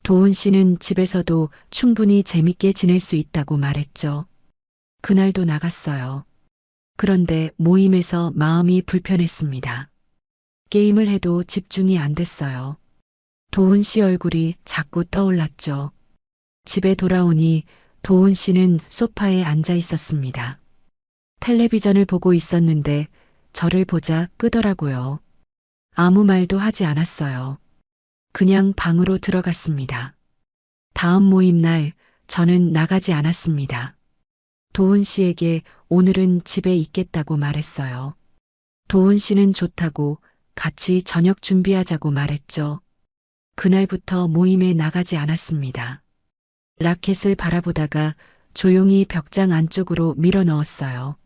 도훈 씨는 집에서도 충분히 재밌게 지낼 수 있다고 말했죠. 그날도 나갔어요. 그런데 모임에서 마음이 불편했습니다. 게임을 해도 집중이 안 됐어요. 도훈 씨 얼굴이 자꾸 떠올랐죠. 집에 돌아오니 도훈 씨는 소파에 앉아 있었습니다. 텔레비전을 보고 있었는데 저를 보자 끄더라고요. 아무 말도 하지 않았어요. 그냥 방으로 들어갔습니다. 다음 모임 날 저는 나가지 않았습니다. 도훈 씨에게 오늘은 집에 있겠다고 말했어요. 도훈 씨는 좋다고 같이 저녁 준비하자고 말했죠. 그날부터 모임에 나가지 않았습니다. 라켓을 바라보다가 조용히 벽장 안쪽으로 밀어 넣었어요.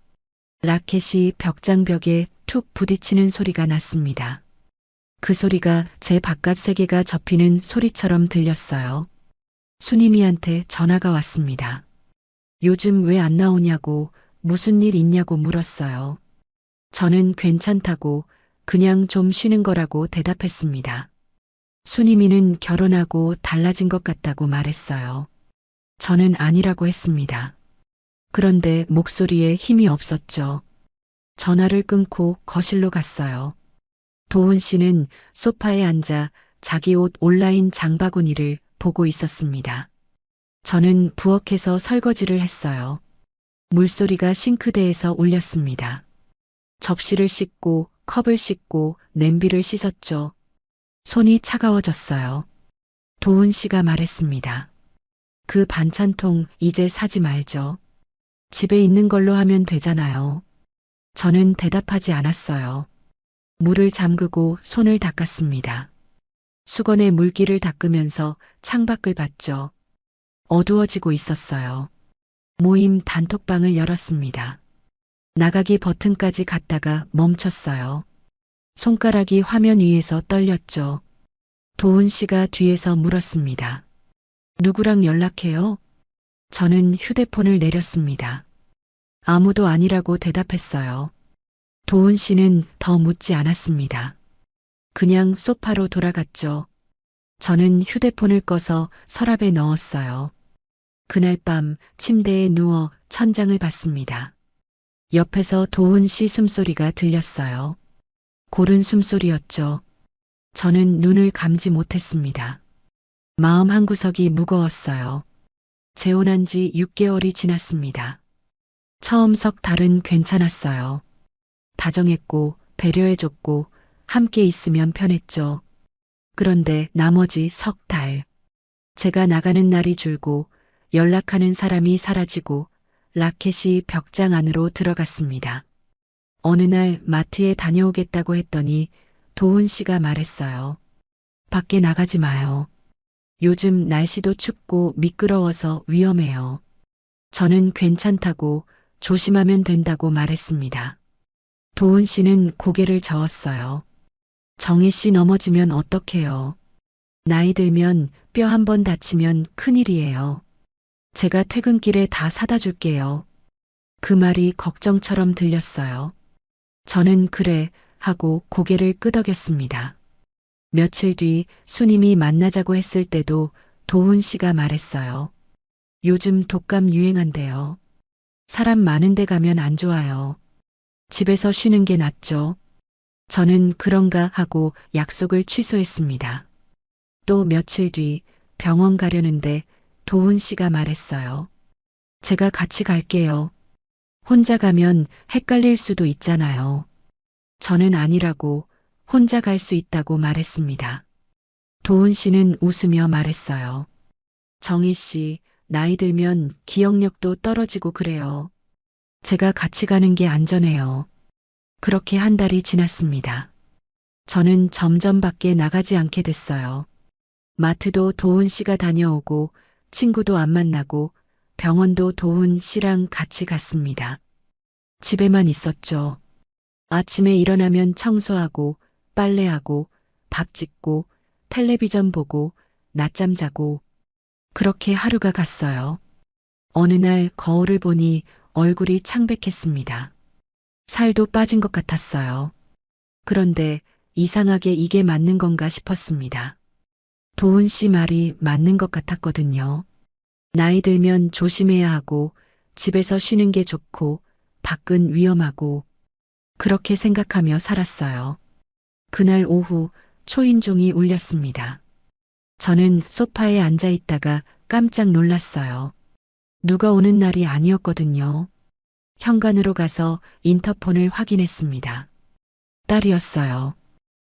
라켓이 벽장벽에 툭 부딪히는 소리가 났습니다. 그 소리가 제 바깥 세계가 접히는 소리처럼 들렸어요. 수님이한테 전화가 왔습니다. 요즘 왜 안 나오냐고 무슨 일 있냐고 물었어요. 저는 괜찮다고 그냥 좀 쉬는 거라고 대답했습니다. 수님이는 결혼하고 달라진 것 같다고 말했어요. 저는 아니라고 했습니다. 그런데 목소리에 힘이 없었죠. 전화를 끊고 거실로 갔어요. 도훈 씨는 소파에 앉아 자기 옷 온라인 장바구니를 보고 있었습니다. 저는 부엌에서 설거지를 했어요. 물소리가 싱크대에서 울렸습니다. 접시를 씻고 컵을 씻고 냄비를 씻었죠. 손이 차가워졌어요. 도훈 씨가 말했습니다. 그 반찬통 이제 사지 말죠. 집에 있는 걸로 하면 되잖아요. 저는 대답하지 않았어요. 물을 잠그고 손을 닦았습니다. 수건에 물기를 닦으면서 창밖을 봤죠. 어두워지고 있었어요. 모임 단톡방을 열었습니다. 나가기 버튼까지 갔다가 멈췄어요. 손가락이 화면 위에서 떨렸죠. 도훈 씨가 뒤에서 물었습니다. 누구랑 연락해요? 저는 휴대폰을 내렸습니다. 아무도 아니라고 대답했어요. 도훈 씨는 더 묻지 않았습니다. 그냥 소파로 돌아갔죠. 저는 휴대폰을 꺼서 서랍에 넣었어요. 그날 밤 침대에 누워 천장을 봤습니다. 옆에서 도훈 씨 숨소리가 들렸어요. 고른 숨소리였죠. 저는 눈을 감지 못했습니다. 마음 한구석이 무거웠어요. 재혼한 지 6개월이 지났습니다. 처음 석 달은 괜찮았어요. 다정했고 배려해줬고 함께 있으면 편했죠. 그런데 나머지 석 달. 제가 나가는 날이 줄고 연락하는 사람이 사라지고 라켓이 벽장 안으로 들어갔습니다. 어느 날 마트에 다녀오겠다고 했더니 도훈 씨가 말했어요. 밖에 나가지 마요. 요즘 날씨도 춥고 미끄러워서 위험해요. 저는 괜찮다고 조심하면 된다고 말했습니다. 도훈 씨는 고개를 저었어요. 정혜 씨 넘어지면 어떡해요. 나이 들면 뼈 한 번 다치면 큰일이에요. 제가 퇴근길에 다 사다 줄게요. 그 말이 걱정처럼 들렸어요. 저는 그래 하고 고개를 끄덕였습니다. 며칠 뒤 수님이 만나자고 했을 때도 도훈 씨가 말했어요. 요즘 독감 유행한대요. 사람 많은 데 가면 안 좋아요. 집에서 쉬는 게 낫죠. 저는 그런가 하고 약속을 취소했습니다. 또 며칠 뒤 병원 가려는데 도훈 씨가 말했어요. 제가 같이 갈게요. 혼자 가면 헷갈릴 수도 있잖아요. 저는 아니라고 혼자 갈 수 있다고 말했습니다. 도훈 씨는 웃으며 말했어요. 정희 씨, 나이 들면 기억력도 떨어지고 그래요. 제가 같이 가는 게 안전해요. 그렇게 한 달이 지났습니다. 저는 점점 밖에 나가지 않게 됐어요. 마트도 도훈 씨가 다녀오고 친구도 안 만나고 병원도 도훈 씨랑 같이 갔습니다. 집에만 있었죠. 아침에 일어나면 청소하고 빨래하고 밥 짓고 텔레비전 보고 낮잠 자고 그렇게 하루가 갔어요. 어느 날 거울을 보니 얼굴이 창백했습니다. 살도 빠진 것 같았어요. 그런데 이상하게 이게 맞는 건가 싶었습니다. 도훈 씨 말이 맞는 것 같았거든요. 나이 들면 조심해야 하고 집에서 쉬는 게 좋고 밖은 위험하고 그렇게 생각하며 살았어요. 그날 오후 초인종이 울렸습니다. 저는 소파에 앉아 있다가 깜짝 놀랐어요. 누가 오는 날이 아니었거든요. 현관으로 가서 인터폰을 확인했습니다. 딸이었어요.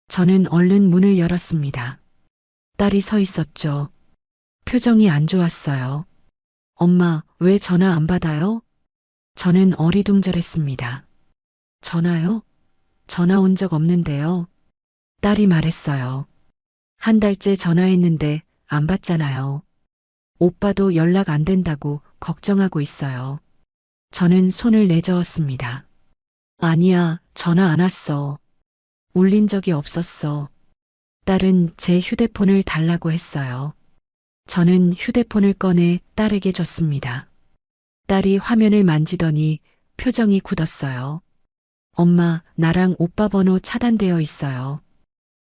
저는 얼른 문을 열었습니다. 딸이 서 있었죠. 표정이 안 좋았어요. 엄마, 왜 전화 안 받아요? 저는 어리둥절했습니다. 전화요? 전화 온 적 없는데요. 딸이 말했어요. 한 달째 전화했는데 안 받잖아요. 오빠도 연락 안 된다고 걱정하고 있어요. 저는 손을 내저었습니다. 아니야, 전화 안 왔어. 울린 적이 없었어. 딸은 제 휴대폰을 달라고 했어요. 저는 휴대폰을 꺼내 딸에게 줬습니다. 딸이 화면을 만지더니 표정이 굳었어요. 엄마, 나랑 오빠 번호 차단되어 있어요.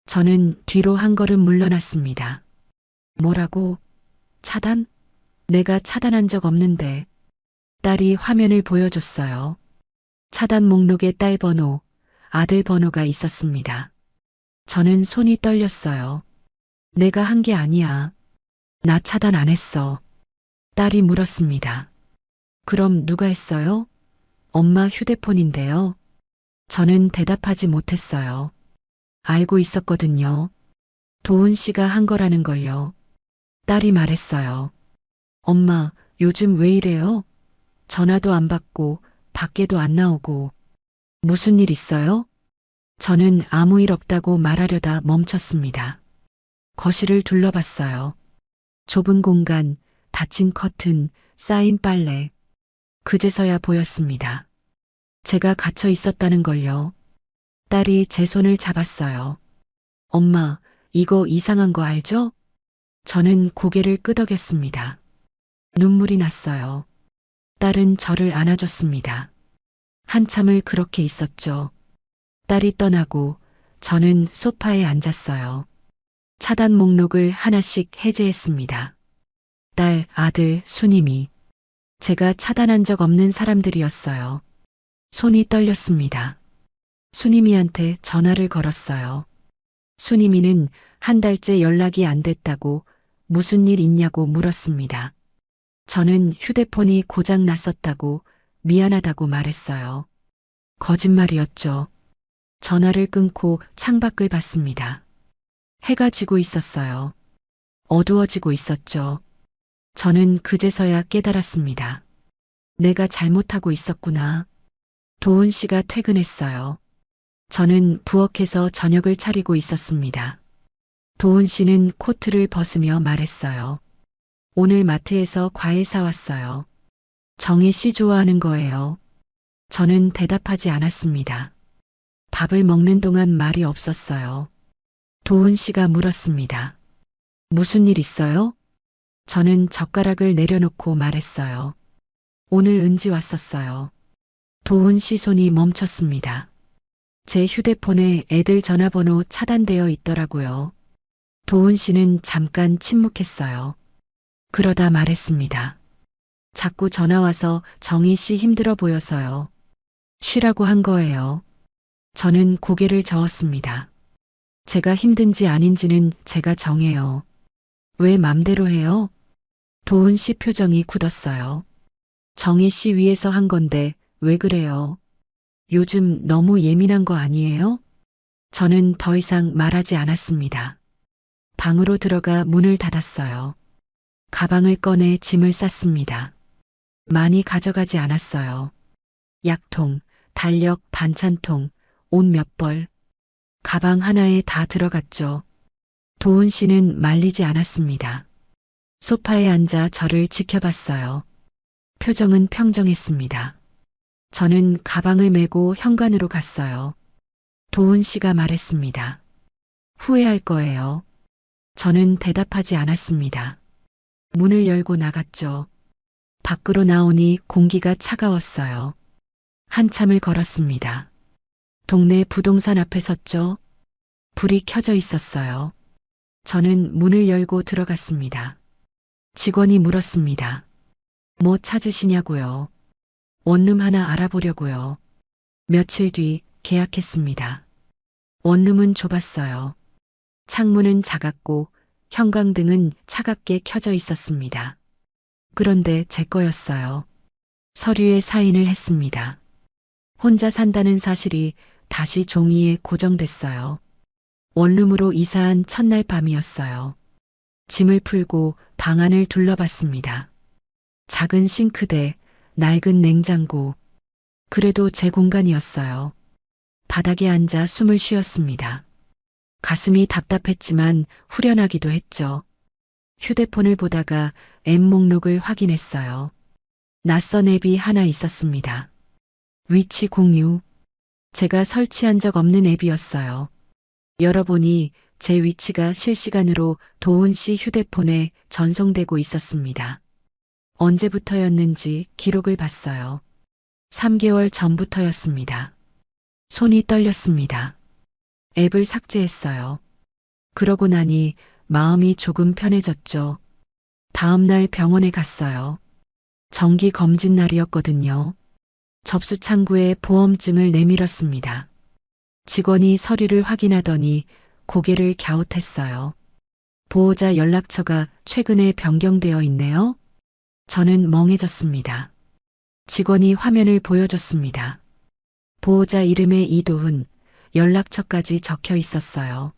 저는 뒤로 한 걸음 물러났습니다. 뭐라고? 차단? 내가 차단한 적 없는데. 딸이 화면을 보여줬어요. 차단 목록에 딸 번호, 아들 번호가 있었습니다. 저는 손이 떨렸어요. 내가 한 게 아니야. 나 차단 안 했어. 딸이 물었습니다. 그럼 누가 했어요? 엄마 휴대폰인데요. 저는 대답하지 못했어요. 알고 있었거든요. 도훈 씨가 한 거라는 걸요. 딸이 말했어요. 엄마, 요즘 왜 이래요? 전화도 안 받고 밖에도 안 나오고. 무슨 일 있어요? 저는 아무 일 없다고 말하려다 멈췄습니다. 거실을 둘러봤어요. 좁은 공간, 닫힌 커튼, 쌓인 빨래. 그제서야 보였습니다. 제가 갇혀 있었다는 걸요. 딸이 제 손을 잡았어요. 엄마, 이거 이상한 거 알죠? 저는 고개를 끄덕였습니다. 눈물이 났어요. 딸은 저를 안아줬습니다. 한참을 그렇게 있었죠. 딸이 떠나고 저는 소파에 앉았어요. 차단 목록을 하나씩 해제했습니다. 딸, 아들, 수님이. 제가 차단한 적 없는 사람들이었어요. 손이 떨렸습니다. 수님이한테 전화를 걸었어요. 수님이는 한 달째 연락이 안 됐다고 무슨 일 있냐고 물었습니다. 저는 휴대폰이 고장 났었다고 미안하다고 말했어요. 거짓말이었죠. 전화를 끊고 창밖을 봤습니다. 해가 지고 있었어요. 어두워지고 있었죠. 저는 그제서야 깨달았습니다. 내가 잘못하고 있었구나. 도훈 씨가 퇴근했어요. 저는 부엌에서 저녁을 차리고 있었습니다. 도훈 씨는 코트를 벗으며 말했어요. 오늘 마트에서 과일 사왔어요. 정혜 씨 좋아하는 거예요. 저는 대답하지 않았습니다. 밥을 먹는 동안 말이 없었어요. 도훈 씨가 물었습니다. 무슨 일 있어요? 저는 젓가락을 내려놓고 말했어요. 오늘 은지 왔었어요. 도훈 씨 손이 멈췄습니다. 제 휴대폰에 애들 전화번호 차단되어 있더라고요. 도훈 씨는 잠깐 침묵했어요. 그러다 말했습니다. 자꾸 전화 와서 정희 씨 힘들어 보여서요. 쉬라고 한 거예요. 저는 고개를 저었습니다. 제가 힘든지 아닌지는 제가 정해요. 왜 맘대로 해요? 도훈 씨 표정이 굳었어요. 정희 씨 위해서 한 건데 왜 그래요? 요즘 너무 예민한 거 아니에요? 저는 더 이상 말하지 않았습니다. 방으로 들어가 문을 닫았어요. 가방을 꺼내 짐을 쌌습니다. 많이 가져가지 않았어요. 약통, 달력, 반찬통, 옷 몇 벌. 가방 하나에 다 들어갔죠. 도훈 씨는 말리지 않았습니다. 소파에 앉아 저를 지켜봤어요. 표정은 평정했습니다. 저는 가방을 메고 현관으로 갔어요. 도훈 씨가 말했습니다. 후회할 거예요. 저는 대답하지 않았습니다. 문을 열고 나갔죠. 밖으로 나오니 공기가 차가웠어요. 한참을 걸었습니다. 동네 부동산 앞에 섰죠. 불이 켜져 있었어요. 저는 문을 열고 들어갔습니다. 직원이 물었습니다. 뭐 찾으시냐고요? 원룸 하나 알아보려고요. 며칠 뒤 계약했습니다. 원룸은 좁았어요. 창문은 작았고 형광등은 차갑게 켜져 있었습니다. 그런데 제 거였어요. 서류에 사인을 했습니다. 혼자 산다는 사실이 다시 종이에 고정됐어요. 원룸으로 이사한 첫날 밤이었어요. 짐을 풀고 방 안을 둘러봤습니다. 작은 싱크대, 낡은 냉장고. 그래도 제 공간이었어요. 바닥에 앉아 숨을 쉬었습니다. 가슴이 답답했지만 후련하기도 했죠. 휴대폰을 보다가 앱 목록을 확인했어요. 낯선 앱이 하나 있었습니다. 위치 공유. 제가 설치한 적 없는 앱이었어요. 열어보니 제 위치가 실시간으로 도훈 씨 휴대폰에 전송되고 있었습니다. 언제부터였는지 기록을 봤어요. 3개월 전부터였습니다. 손이 떨렸습니다. 앱을 삭제했어요. 그러고 나니 마음이 조금 편해졌죠. 다음 날 병원에 갔어요. 정기 검진 날이었거든요. 접수 창구에 보험증을 내밀었습니다. 직원이 서류를 확인하더니 고개를 갸웃했어요. 보호자 연락처가 최근에 변경되어 있네요. 저는 멍해졌습니다. 직원이 화면을 보여줬습니다. 보호자 이름에 이도훈, 연락처까지 적혀 있었어요.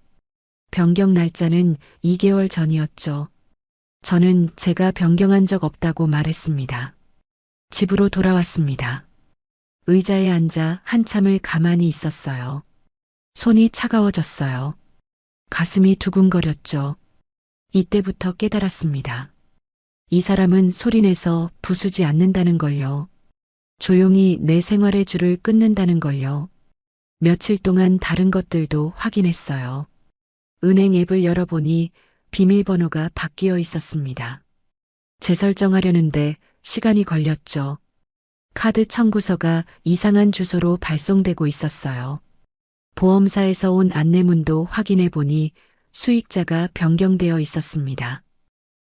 변경 날짜는 2개월 전이었죠. 저는 제가 변경한 적 없다고 말했습니다. 집으로 돌아왔습니다. 의자에 앉아 한참을 가만히 있었어요. 손이 차가워졌어요. 가슴이 두근거렸죠. 이때부터 깨달았습니다. 이 사람은 소리내서 부수지 않는다는 걸요. 조용히 내 생활의 줄을 끊는다는 걸요. 며칠 동안 다른 것들도 확인했어요. 은행 앱을 열어보니 비밀번호가 바뀌어 있었습니다. 재설정하려는데 시간이 걸렸죠. 카드 청구서가 이상한 주소로 발송되고 있었어요. 보험사에서 온 안내문도 확인해 보니 수익자가 변경되어 있었습니다.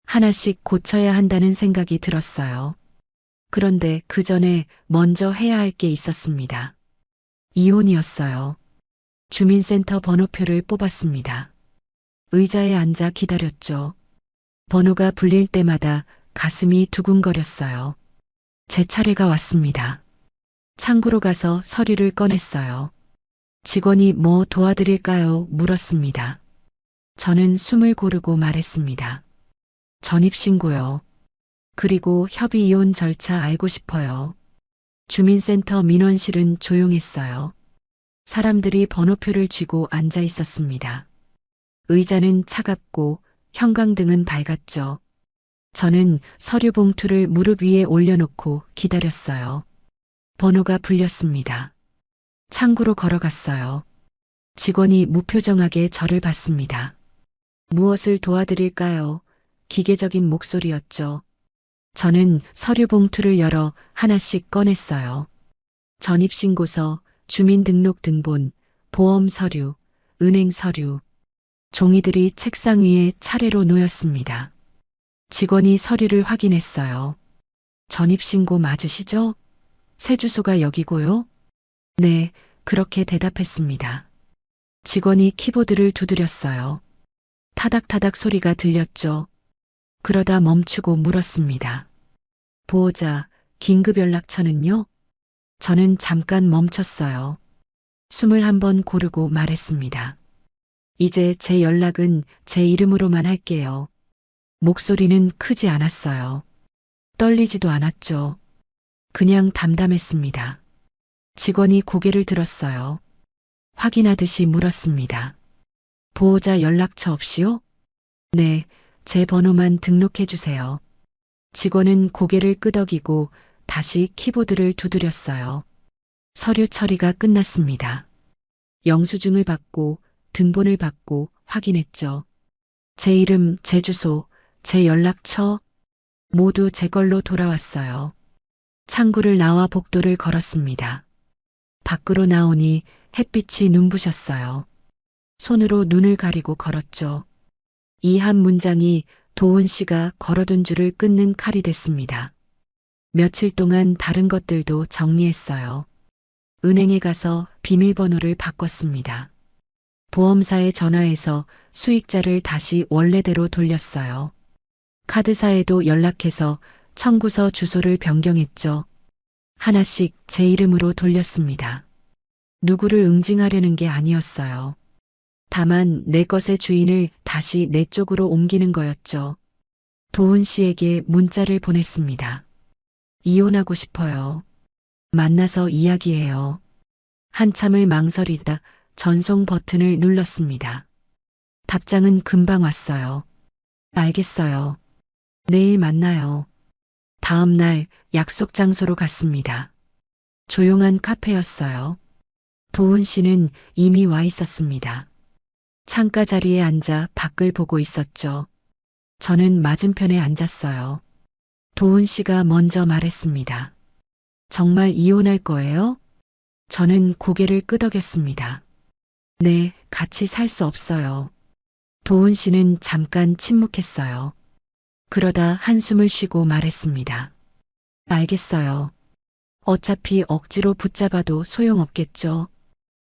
하나씩 고쳐야 한다는 생각이 들었어요. 그런데 그 전에 먼저 해야 할 게 있었습니다. 이혼이었어요. 주민센터 번호표를 뽑았습니다. 의자에 앉아 기다렸죠. 번호가 불릴 때마다 가슴이 두근거렸어요. 제 차례가 왔습니다. 창구로 가서 서류를 꺼냈어요. 직원이 뭐 도와드릴까요? 물었습니다. 저는 숨을 고르고 말했습니다. 전입신고요. 그리고 협의 이혼 절차 알고 싶어요. 주민센터 민원실은 조용했어요. 사람들이 번호표를 쥐고 앉아 있었습니다. 의자는 차갑고 형광등은 밝았죠. 저는 서류 봉투를 무릎 위에 올려놓고 기다렸어요. 번호가 불렸습니다. 창구로 걸어갔어요. 직원이 무표정하게 저를 봤습니다. 무엇을 도와드릴까요? 기계적인 목소리였죠. 저는 서류 봉투를 열어 하나씩 꺼냈어요. 전입신고서, 주민등록등본, 보험 서류, 은행 서류. 종이들이 책상 위에 차례로 놓였습니다. 직원이 서류를 확인했어요. 전입신고 맞으시죠? 새 주소가 여기고요. 네, 그렇게 대답했습니다. 직원이 키보드를 두드렸어요. 타닥타닥 소리가 들렸죠. 그러다 멈추고 물었습니다. 보호자, 긴급 연락처는요? 저는 잠깐 멈췄어요. 숨을 한번 고르고 말했습니다. 이제 제 연락은 제 이름으로만 할게요. 목소리는 크지 않았어요. 떨리지도 않았죠. 그냥 담담했습니다. 직원이 고개를 들었어요. 확인하듯이 물었습니다. 보호자 연락처 없이요? 네, 제 번호만 등록해 주세요. 직원은 고개를 끄덕이고 다시 키보드를 두드렸어요. 서류 처리가 끝났습니다. 영수증을 받고 등본을 받고 확인했죠. 제 이름, 제 주소, 제 연락처 모두 제 걸로 돌아왔어요. 창구를 나와 복도를 걸었습니다. 밖으로 나오니 햇빛이 눈부셨어요. 손으로 눈을 가리고 걸었죠. 이 한 문장이 도훈 씨가 걸어둔 줄을 끊는 칼이 됐습니다. 며칠 동안 다른 것들도 정리했어요. 은행에 가서 비밀번호를 바꿨습니다. 보험사에 전화해서 수익자를 다시 원래대로 돌렸어요. 카드사에도 연락해서 청구서 주소를 변경했죠. 하나씩 제 이름으로 돌렸습니다. 누구를 응징하려는 게 아니었어요. 다만 내 것의 주인을 다시 내 쪽으로 옮기는 거였죠. 도훈 씨에게 문자를 보냈습니다. 이혼하고 싶어요. 만나서 이야기해요. 한참을 망설이다 전송 버튼을 눌렀습니다. 답장은 금방 왔어요. 알겠어요. 내일 만나요. 다음 날 약속 장소로 갔습니다. 조용한 카페였어요. 도훈 씨는 이미 와 있었습니다. 창가 자리에 앉아 밖을 보고 있었죠. 저는 맞은편에 앉았어요. 도훈 씨가 먼저 말했습니다. 정말 이혼할 거예요? 저는 고개를 끄덕였습니다. 네, 같이 살 수 없어요. 도훈 씨는 잠깐 침묵했어요. 그러다 한숨을 쉬고 말했습니다. 알겠어요. 어차피 억지로 붙잡아도 소용없겠죠.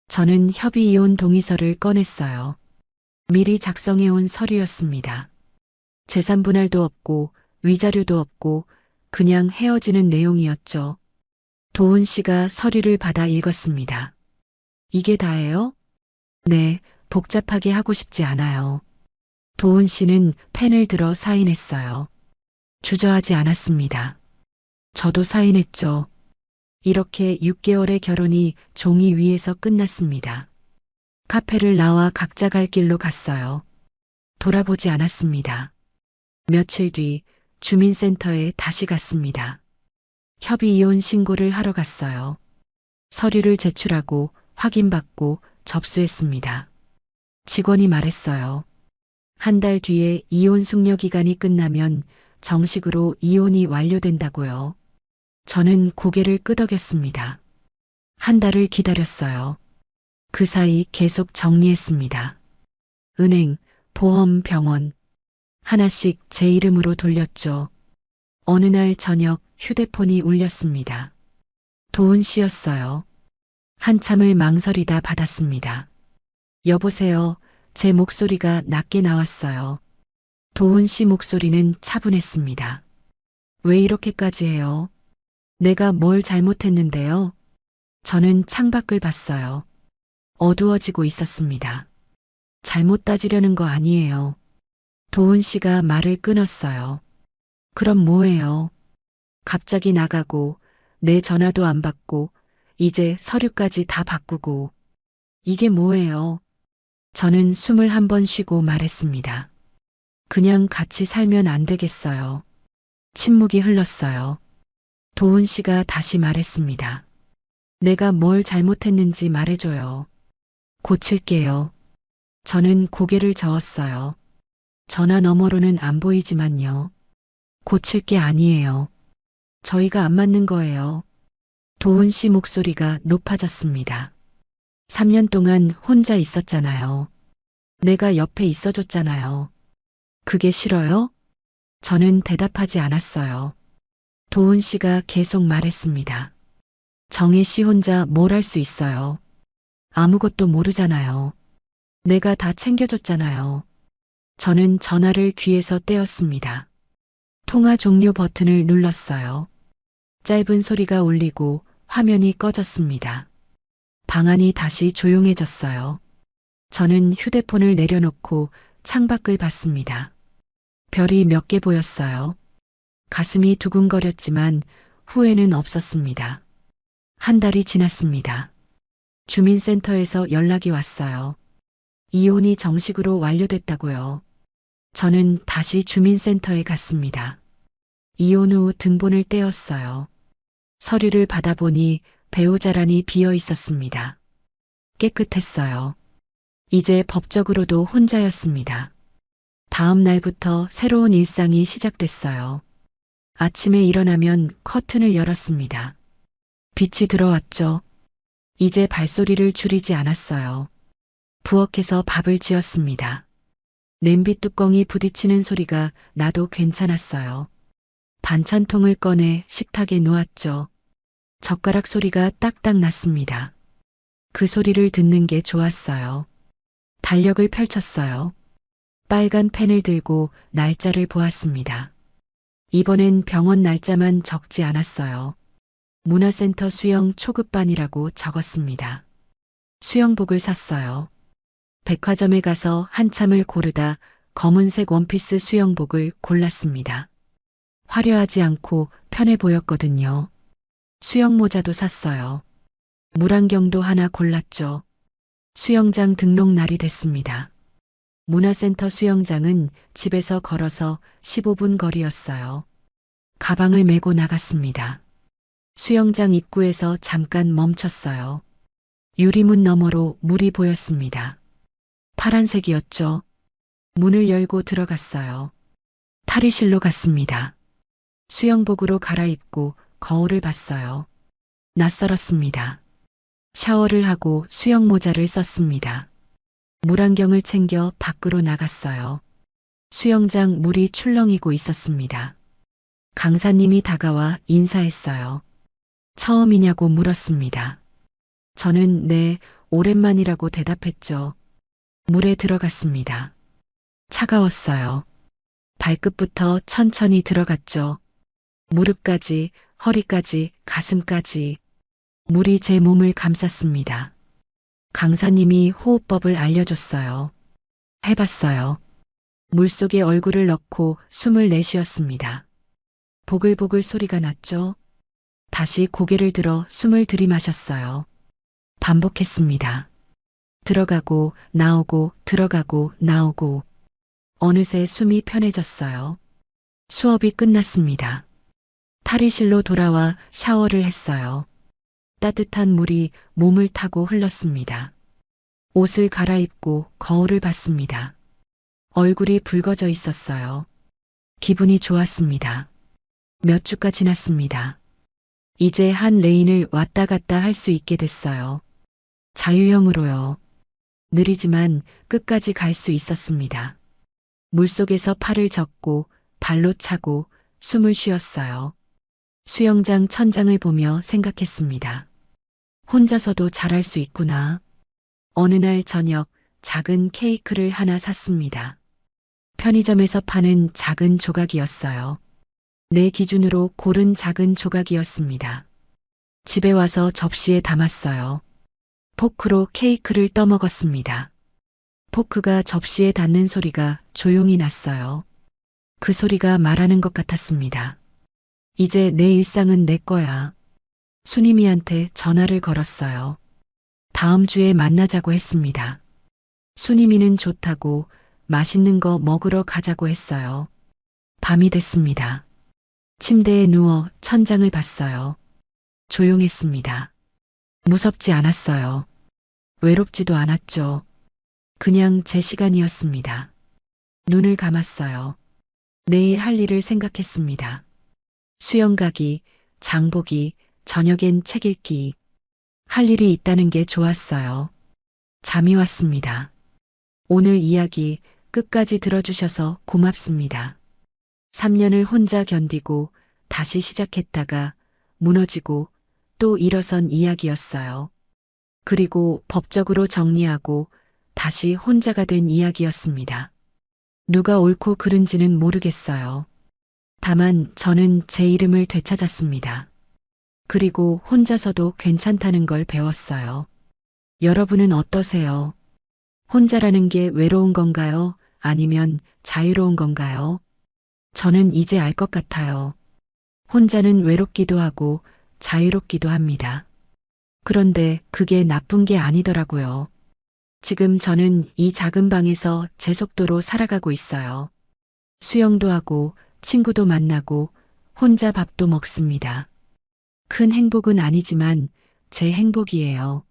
저는 협의 이혼 동의서를 꺼냈어요. 미리 작성해온 서류였습니다. 재산 분할도 없고 위자료도 없고 그냥 헤어지는 내용이었죠. 도훈 씨가 서류를 받아 읽었습니다. 이게 다예요? 네, 복잡하게 하고 싶지 않아요. 도훈 씨는 펜을 들어 사인했어요. 주저하지 않았습니다. 저도 사인했죠. 이렇게 6개월의 결혼이 종이 위에서 끝났습니다. 카페를 나와 각자 갈 길로 갔어요. 돌아보지 않았습니다. 며칠 뒤 주민센터에 다시 갔습니다. 협의 이혼 신고를 하러 갔어요. 서류를 제출하고 확인받고 접수했습니다. 직원이 말했어요. 한 달 뒤에 이혼 숙려 기간이 끝나면 정식으로 이혼이 완료된다고요. 저는 고개를 끄덕였습니다. 한 달을 기다렸어요. 그 사이 계속 정리했습니다. 은행, 보험, 병원. 하나씩 제 이름으로 돌렸죠. 어느 날 저녁 휴대폰이 울렸습니다. 도훈 씨였어요. 한참을 망설이다 받았습니다. 여보세요. 제 목소리가 낮게 나왔어요. 도훈 씨 목소리는 차분했습니다. 왜 이렇게까지 해요? 내가 뭘 잘못했는데요? 저는 창밖을 봤어요. 어두워지고 있었습니다. 잘못 따지려는 거 아니에요. 도훈 씨가 말을 끊었어요. 그럼 뭐예요? 갑자기 나가고 내 전화도 안 받고 이제 서류까지 다 바꾸고 이게 뭐예요? 저는 숨을 한 번 쉬고 말했습니다. 그냥 같이 살면 안 되겠어요. 침묵이 흘렀어요. 도훈 씨가 다시 말했습니다. 내가 뭘 잘못했는지 말해줘요. 고칠게요. 저는 고개를 저었어요. 전화 너머로는 안 보이지만요. 고칠 게 아니에요. 저희가 안 맞는 거예요. 도훈 씨 목소리가 높아졌습니다. 3년 동안 혼자 있었잖아요. 내가 옆에 있어줬잖아요. 그게 싫어요? 저는 대답하지 않았어요. 도훈 씨가 계속 말했습니다. 정혜 씨 혼자 뭘 할 수 있어요. 아무것도 모르잖아요. 내가 다 챙겨줬잖아요. 저는 전화를 귀에서 떼었습니다. 통화 종료 버튼을 눌렀어요. 짧은 소리가 울리고 화면이 꺼졌습니다. 방 안이 다시 조용해졌어요. 저는 휴대폰을 내려놓고 창밖을 봤습니다. 별이 몇 개 보였어요. 가슴이 두근거렸지만 후회는 없었습니다. 한 달이 지났습니다. 주민센터에서 연락이 왔어요. 이혼이 정식으로 완료됐다고요. 저는 다시 주민센터에 갔습니다. 이혼 후 등본을 떼었어요. 서류를 받아보니 배우자란이 비어 있었습니다. 깨끗했어요. 이제 법적으로도 혼자였습니다. 다음 날부터 새로운 일상이 시작됐어요. 아침에 일어나면 커튼을 열었습니다. 빛이 들어왔죠. 이제 발소리를 줄이지 않았어요. 부엌에서 밥을 지었습니다. 냄비 뚜껑이 부딪히는 소리가 나도 괜찮았어요. 반찬통을 꺼내 식탁에 놓았죠. 젓가락 소리가 딱딱 났습니다. 그 소리를 듣는 게 좋았어요. 달력을 펼쳤어요. 빨간 펜을 들고 날짜를 보았습니다. 이번엔 병원 날짜만 적지 않았어요. 문화센터 수영 초급반이라고 적었습니다. 수영복을 샀어요. 백화점에 가서 한참을 고르다 검은색 원피스 수영복을 골랐습니다. 화려하지 않고 편해 보였거든요. 수영 모자도 샀어요. 물안경도 하나 골랐죠. 수영장 등록 날이 됐습니다. 문화센터 수영장은 집에서 걸어서 15분 거리였어요. 가방을 메고 나갔습니다. 수영장 입구에서 잠깐 멈췄어요. 유리문 너머로 물이 보였습니다. 파란색이었죠. 문을 열고 들어갔어요. 탈의실로 갔습니다. 수영복으로 갈아입고 거울을 봤어요. 낯설었습니다. 샤워를 하고 수영 모자를 썼습니다. 물안경을 챙겨 밖으로 나갔어요. 수영장 물이 출렁이고 있었습니다. 강사님이 다가와 인사했어요. 처음이냐고 물었습니다. 저는 네, 오랜만이라고 대답했죠. 물에 들어갔습니다. 차가웠어요. 발끝부터 천천히 들어갔죠. 무릎까지, 허리까지, 가슴까지. 물이 제 몸을 감쌌습니다. 강사님이 호흡법을 알려줬어요. 해봤어요. 물속에 얼굴을 넣고 숨을 내쉬었습니다. 보글보글 소리가 났죠. 다시 고개를 들어 숨을 들이마셨어요. 반복했습니다. 들어가고 나오고 들어가고 나오고. 어느새 숨이 편해졌어요. 수업이 끝났습니다. 탈의실로 돌아와 샤워를 했어요. 따뜻한 물이 몸을 타고 흘렀습니다. 옷을 갈아입고 거울을 봤습니다. 얼굴이 붉어져 있었어요. 기분이 좋았습니다. 몇 주가 지났습니다. 이제 한 레인을 왔다 갔다 할 수 있게 됐어요. 자유형으로요. 느리지만 끝까지 갈 수 있었습니다. 물속에서 팔을 젓고 발로 차고 숨을 쉬었어요. 수영장 천장을 보며 생각했습니다. 혼자서도 잘할 수 있구나. 어느 날 저녁 작은 케이크를 하나 샀습니다. 편의점에서 파는 작은 조각이었어요. 내 기준으로 고른 작은 조각이었습니다. 집에 와서 접시에 담았어요. 포크로 케이크를 떠먹었습니다. 포크가 접시에 닿는 소리가 조용히 났어요. 그 소리가 말하는 것 같았습니다. 이제 내 일상은 내 거야. 수님이한테 전화를 걸었어요. 다음 주에 만나자고 했습니다. 수님이는 좋다고 맛있는 거 먹으러 가자고 했어요. 밤이 됐습니다. 침대에 누워 천장을 봤어요. 조용했습니다. 무섭지 않았어요. 외롭지도 않았죠. 그냥 제 시간이었습니다. 눈을 감았어요. 내일 할 일을 생각했습니다. 수영 가기, 장보기, 저녁엔 책 읽기. 할 일이 있다는 게 좋았어요. 잠이 왔습니다. 오늘 이야기 끝까지 들어주셔서 고맙습니다. 3년을 혼자 견디고 다시 시작했다가 무너지고 또 일어선 이야기였어요. 그리고 법적으로 정리하고 다시 혼자가 된 이야기였습니다. 누가 옳고 그른지는 모르겠어요. 다만 저는 제 이름을 되찾았습니다. 그리고 혼자서도 괜찮다는 걸 배웠어요. 여러분은 어떠세요? 혼자라는 게 외로운 건가요? 아니면 자유로운 건가요? 저는 이제 알 것 같아요. 혼자는 외롭기도 하고 자유롭기도 합니다. 그런데 그게 나쁜 게 아니더라고요. 지금 저는 이 작은 방에서 제 속도로 살아가고 있어요. 수영도 하고 친구도 만나고 혼자 밥도 먹습니다. 큰 행복은 아니지만 제 행복이에요.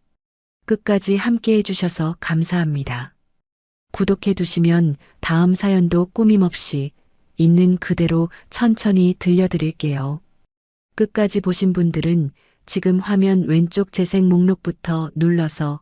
끝까지 함께 해주셔서 감사합니다. 구독해 두시면 다음 사연도 꾸밈없이 있는 그대로 천천히 들려드릴게요. 끝까지 보신 분들은 지금 화면 왼쪽 재생 목록부터 눌러서